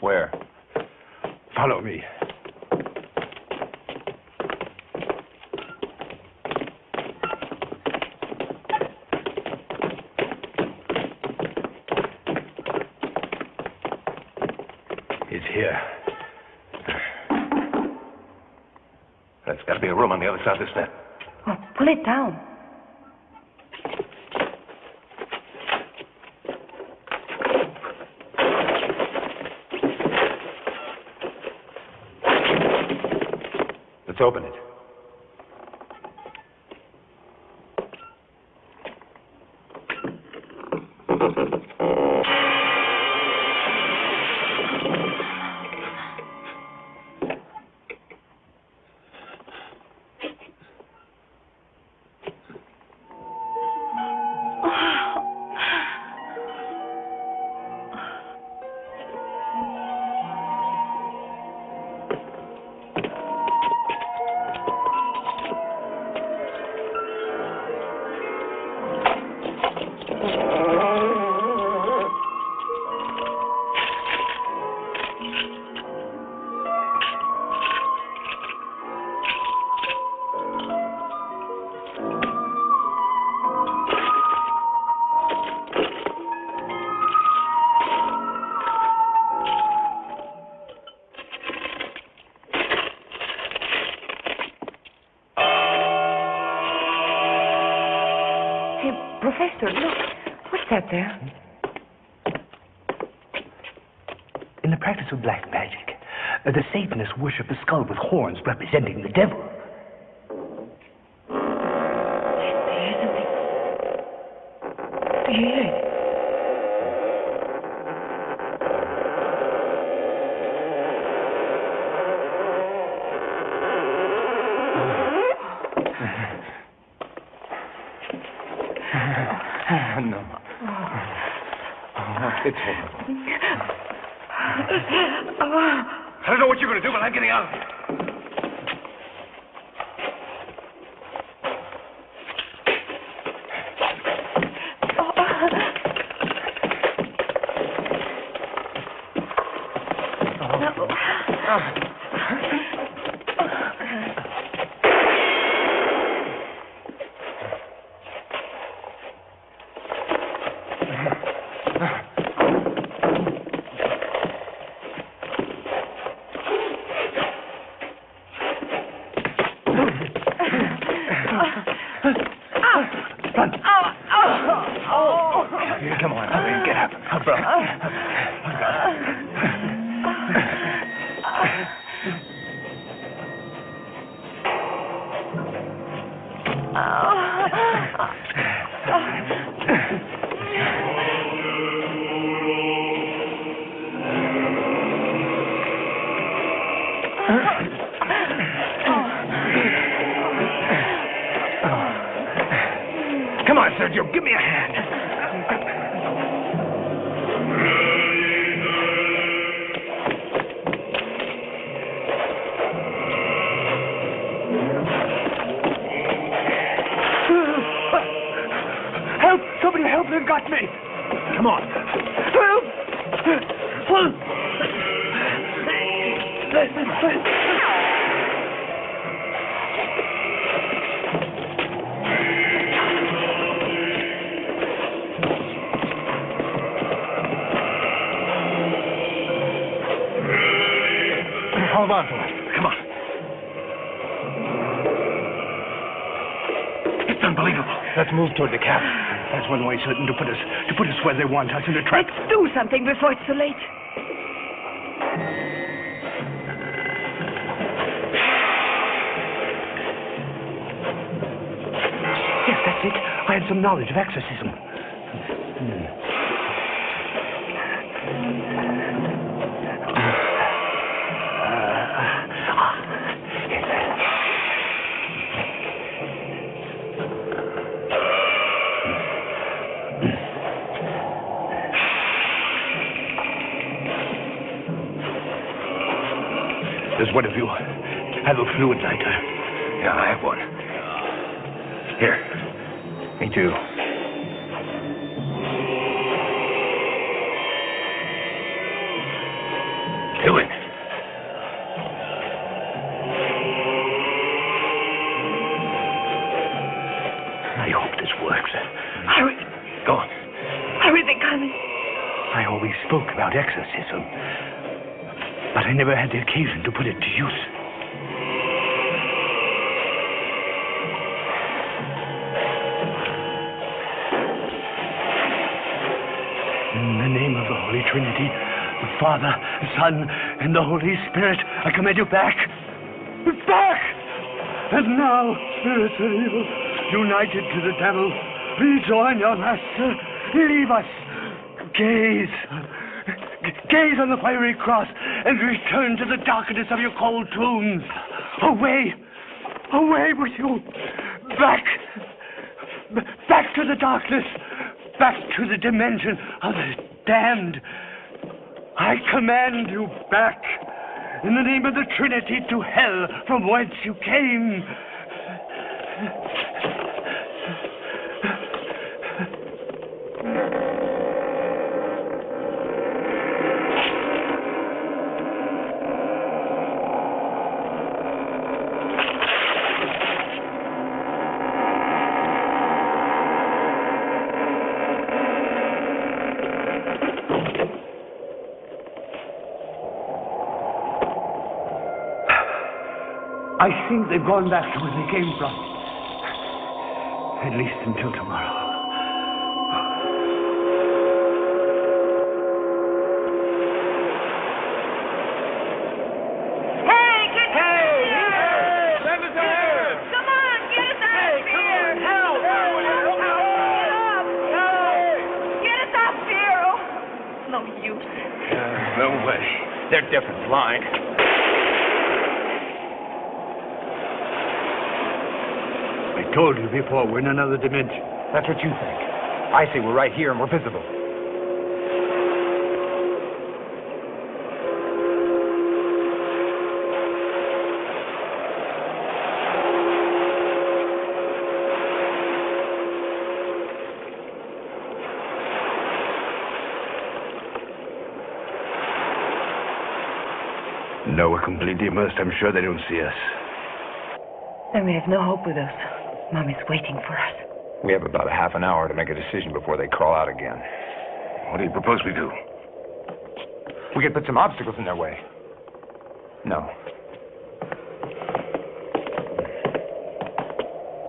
Where? Follow me. It's here. There's got to be a room on the other side of this net. Oh, pull it down. Let's open it. Professor, look. What's that there? In the practice of black magic, the Satanists worship a skull with horns representing the devil. There's something. Do you hear it? No. Oh, it's horrible. I don't know what you're going to do, but I'm getting out of here. Come on, honey, get up. Come on, Sergio, give me a hand. Help! Somebody help! They've got me! Come on. Help! Hold on to us. Come on. It's unbelievable. Let's move toward the cabin. That's one way certain to put us where they want us in a trap. Let's do something before it's too late. Yes, that's it. I had some knowledge of exorcism. Does one of you have a fluid lighter? Yeah, I have one. Here. Me too. Do it. I hope this works. Hurry. Go on. Hurry, they're coming. I always spoke about exorcism, but I never had the occasion to put it to use. In the name of the Holy Trinity, the Father, the Son, and the Holy Spirit, I command you back. Back! And now, spirits of evil, united to the devil, rejoin your master. Leave us. Gaze. Gaze on the fiery cross and return to the darkness of your cold tombs. Away. Away with you. Back. Back to the darkness. Back to the dimension of the damned. I command you back. In the name of the Trinity, to hell from whence you came. I think they've gone back to where they came from. At least until tomorrow. Hey, get Hey! here! Hey! Lend us a hand! Come on, get us out of here! Help! Get up! Get us off here! Oh, no use. No way. They're different, blind. I told you before, we're in another dimension. That's what you think. I say we're right here and we're visible. No, we're completely immersed. I'm sure they don't see us. Then we have no hope with us. Mommy's waiting for us. We have about a half an hour to make a decision before they crawl out again. What do you propose we do? We could put some obstacles in their way. No.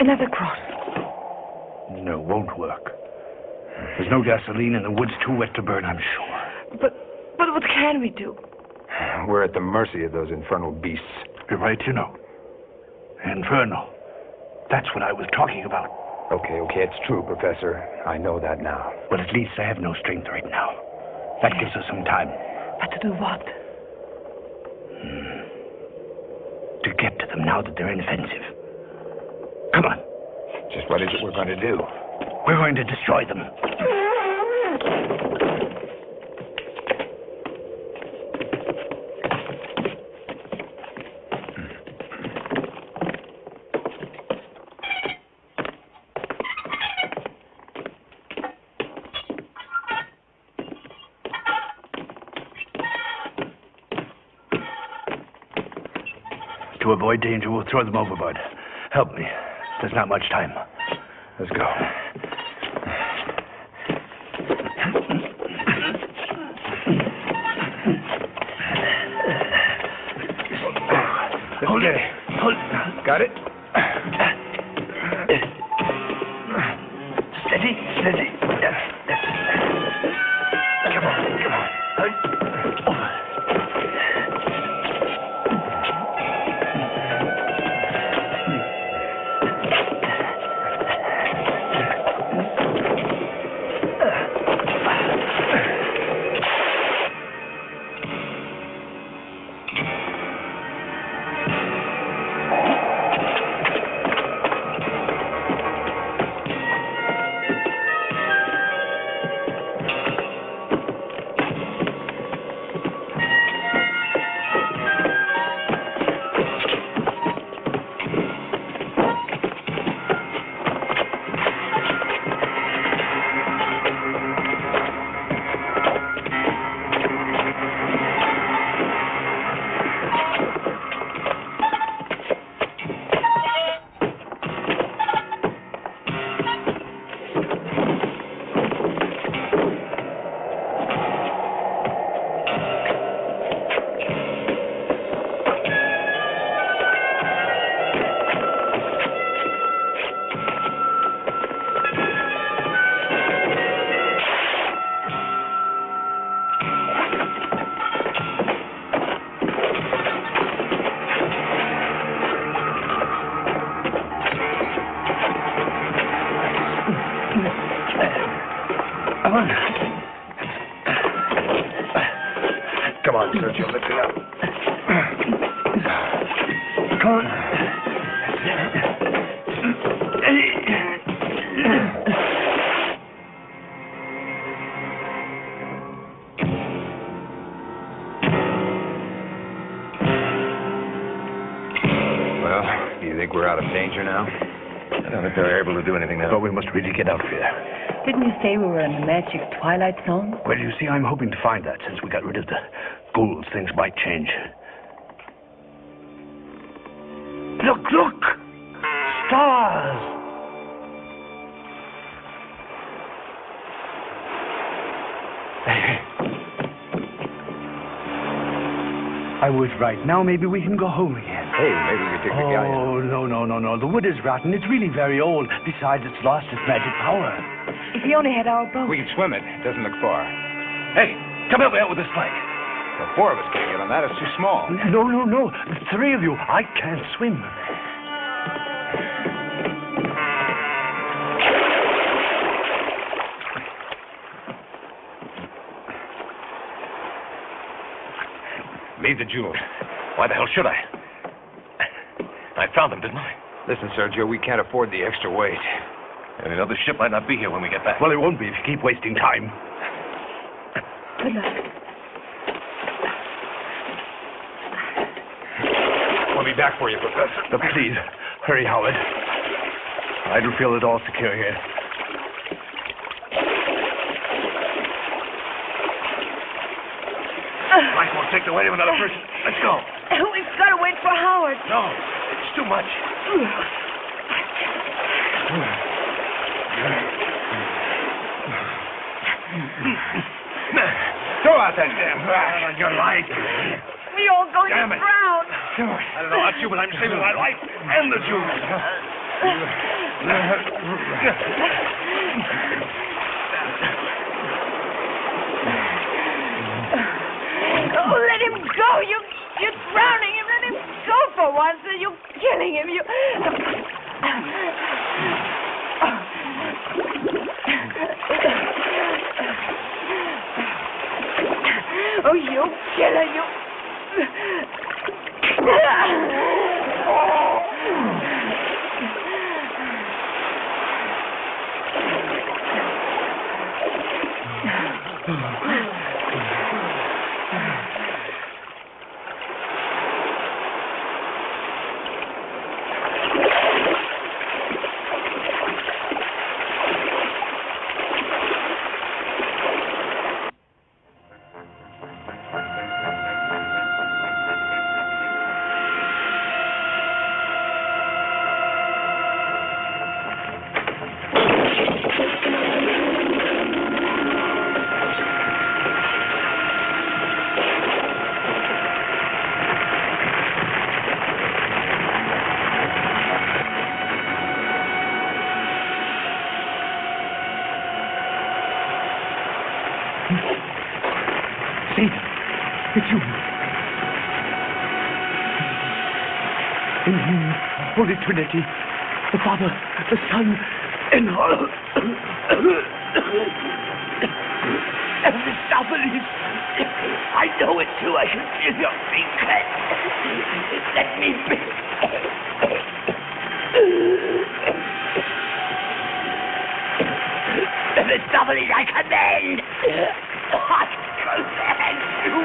Another cross. No, won't work. There's no gasoline and the wood's too wet to burn, I'm sure. But what can we do? We're at the mercy of those infernal beasts. You're right, you know. Infernal. That's what I was talking about. Okay, it's true, Professor. I know that now. But at least I have no strength right now. That gives us some time. But to do what? To get to them now that they're inoffensive. Come on. Just what is it we're going to do? We're going to destroy them. To avoid danger, we'll throw them overboard. Help me. There's not much time. Let's go. Hold it. Got it? Steady. Come on. Come on. Well, do you think we're out of danger now? I don't think they're able to do anything now. But we must really get out of here. Didn't you say we were in the magic twilight zone? Well, you see, I'm hoping to find that since we got rid of the ghouls, things might change. Look! Stars! I was right. Now maybe we can go home again. Hey, maybe we could take the Galleon. Oh, no. The wood is rotten. It's really very old. Besides, it's lost its magic power. If we only had our boat. We can swim it. It doesn't look far. Hey, come help me out with this plank. The four of us can't get on that. It's too small. No. The three of you. I can't swim. Leave the jewels. Why the hell should I? I found them, didn't I? Listen, Sergio, we can't afford the extra weight. And another ship might not be here when we get back. Well, it won't be if you keep wasting time. Good luck. We'll be back for you, Professor. But please, hurry, Howard. I don't feel at all secure here. Mike won't take the weight of another person. Let's go. We've got to wait for Howard. No, it's too much. Throw out that damn rat on your life. We're all going Damn to it. drown. I don't know about you, but I'm saving my life and the jewels. Oh, let him go. You're drowning him. Let him go for once. You're killing him. Oh, you killer, you. See? It's you. In him, Holy Trinity, the Father, the Son, and Mephistopheles. I know it's you. I should feel your secret. Let me be. Mephistopheles, I command. I command you.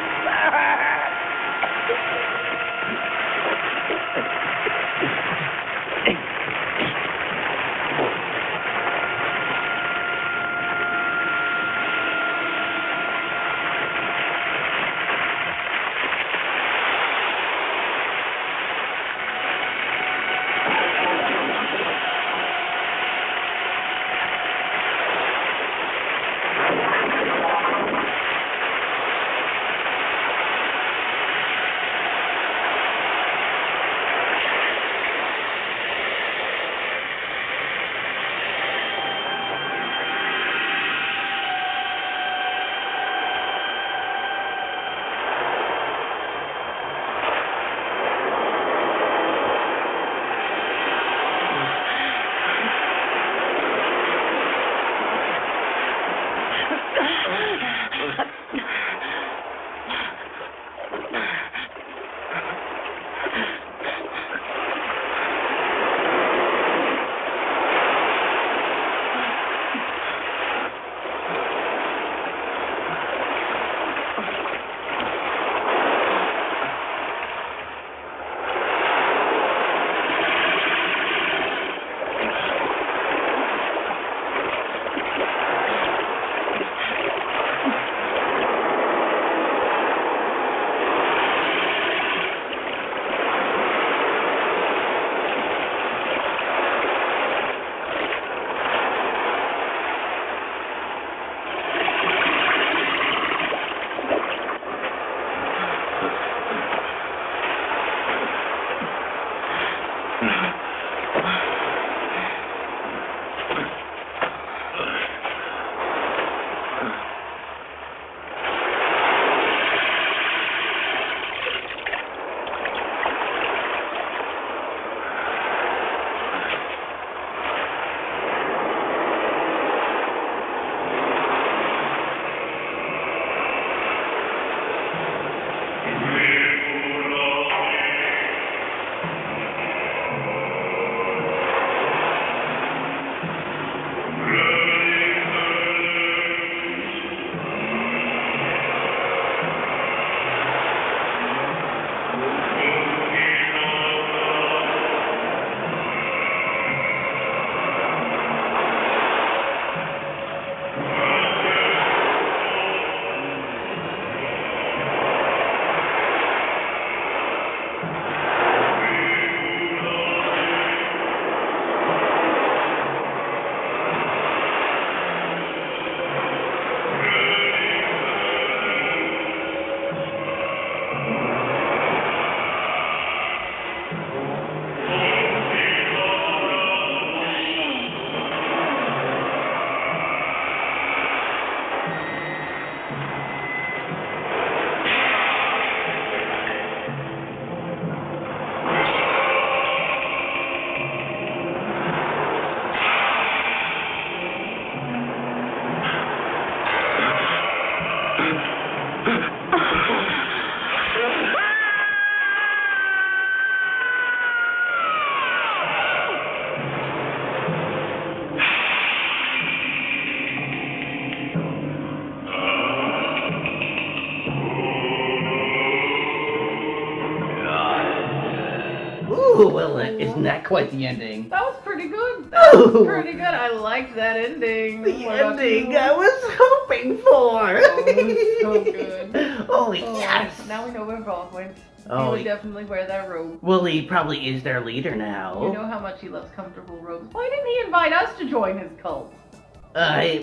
Ooh, well, isn't that quite the ending? That was pretty good. That Ooh. was pretty good. I liked that ending. The What about ending you? I was hoping for. Oh, it was so good. Oh, yes. Now we know where Bob went. Oh, He would definitely wear that robe. Well, he probably is their leader now. You know how much he loves comfortable robes. Why didn't he invite us to join his cult?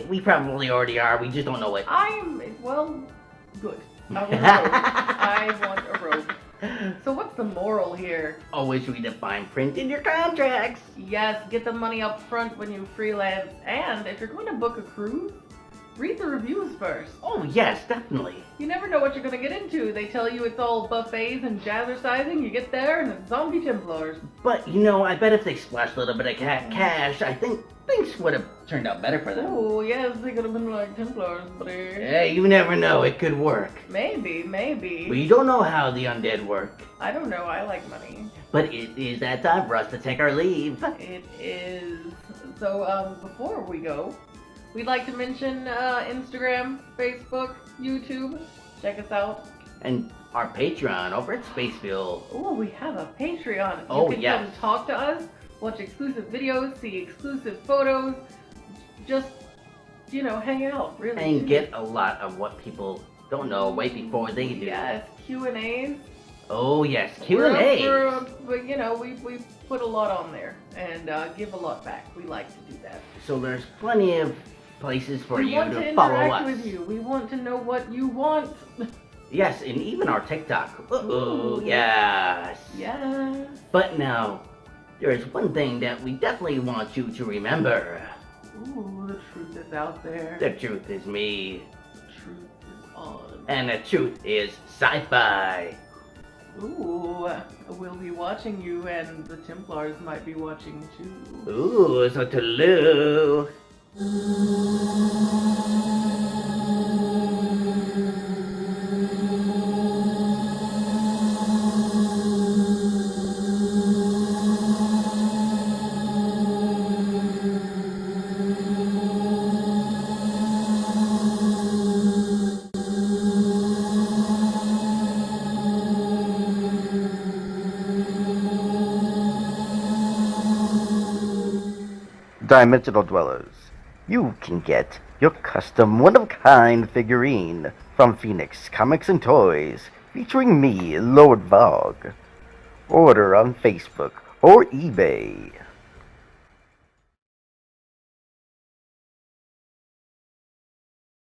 We probably already are. We just don't know it. Well, good. I want a robe. I want a robe. So what's the moral here? Always read the fine print in your contracts. Yes, get the money up front when you freelance. And if you're going to book a cruise, read the reviews first. Oh, yes, definitely. You never know what you're going to get into. They tell you it's all buffets and jazzercising. You get there and it's zombie Templars. But, I bet if they splashed a little bit of cash, I think things would have turned out better for them. Oh, yes, they could have been like Templars, buddy. Hey, you never know. It could work. Maybe. We don't know how the undead work. I don't know. I like money. But it is that time for us to take our leave. It is. So, before we go, we'd like to mention Instagram, Facebook, YouTube. Check us out. And our Patreon over at Spaceville. Oh, we have a Patreon. Oh, you can yes. come talk to us, watch exclusive videos, see exclusive photos, just, hang out, really. And get a lot of what people don't know way before they do. Yes, Q&As. Oh, yes, We're Q&A. up for, but, we put a lot on there and give a lot back. We like to do that. So there's plenty of places for we you want to follow interact us. with you. We want to know what you want. Yes, and even our TikTok. Uh-oh, Ooh. yes. Yes. But now, there is one thing that we definitely want you to remember. Ooh, the truth is out there. The truth is me. The truth is on. And the truth is sci-fi. Ooh, we'll be watching you, and the Templars might be watching too. Ooh, so Tulu. Dimensional Dwellers. You can get your custom one-of-kind figurine from Phoenix Comics and Toys, featuring me, Lord Vogue. Order on Facebook or eBay.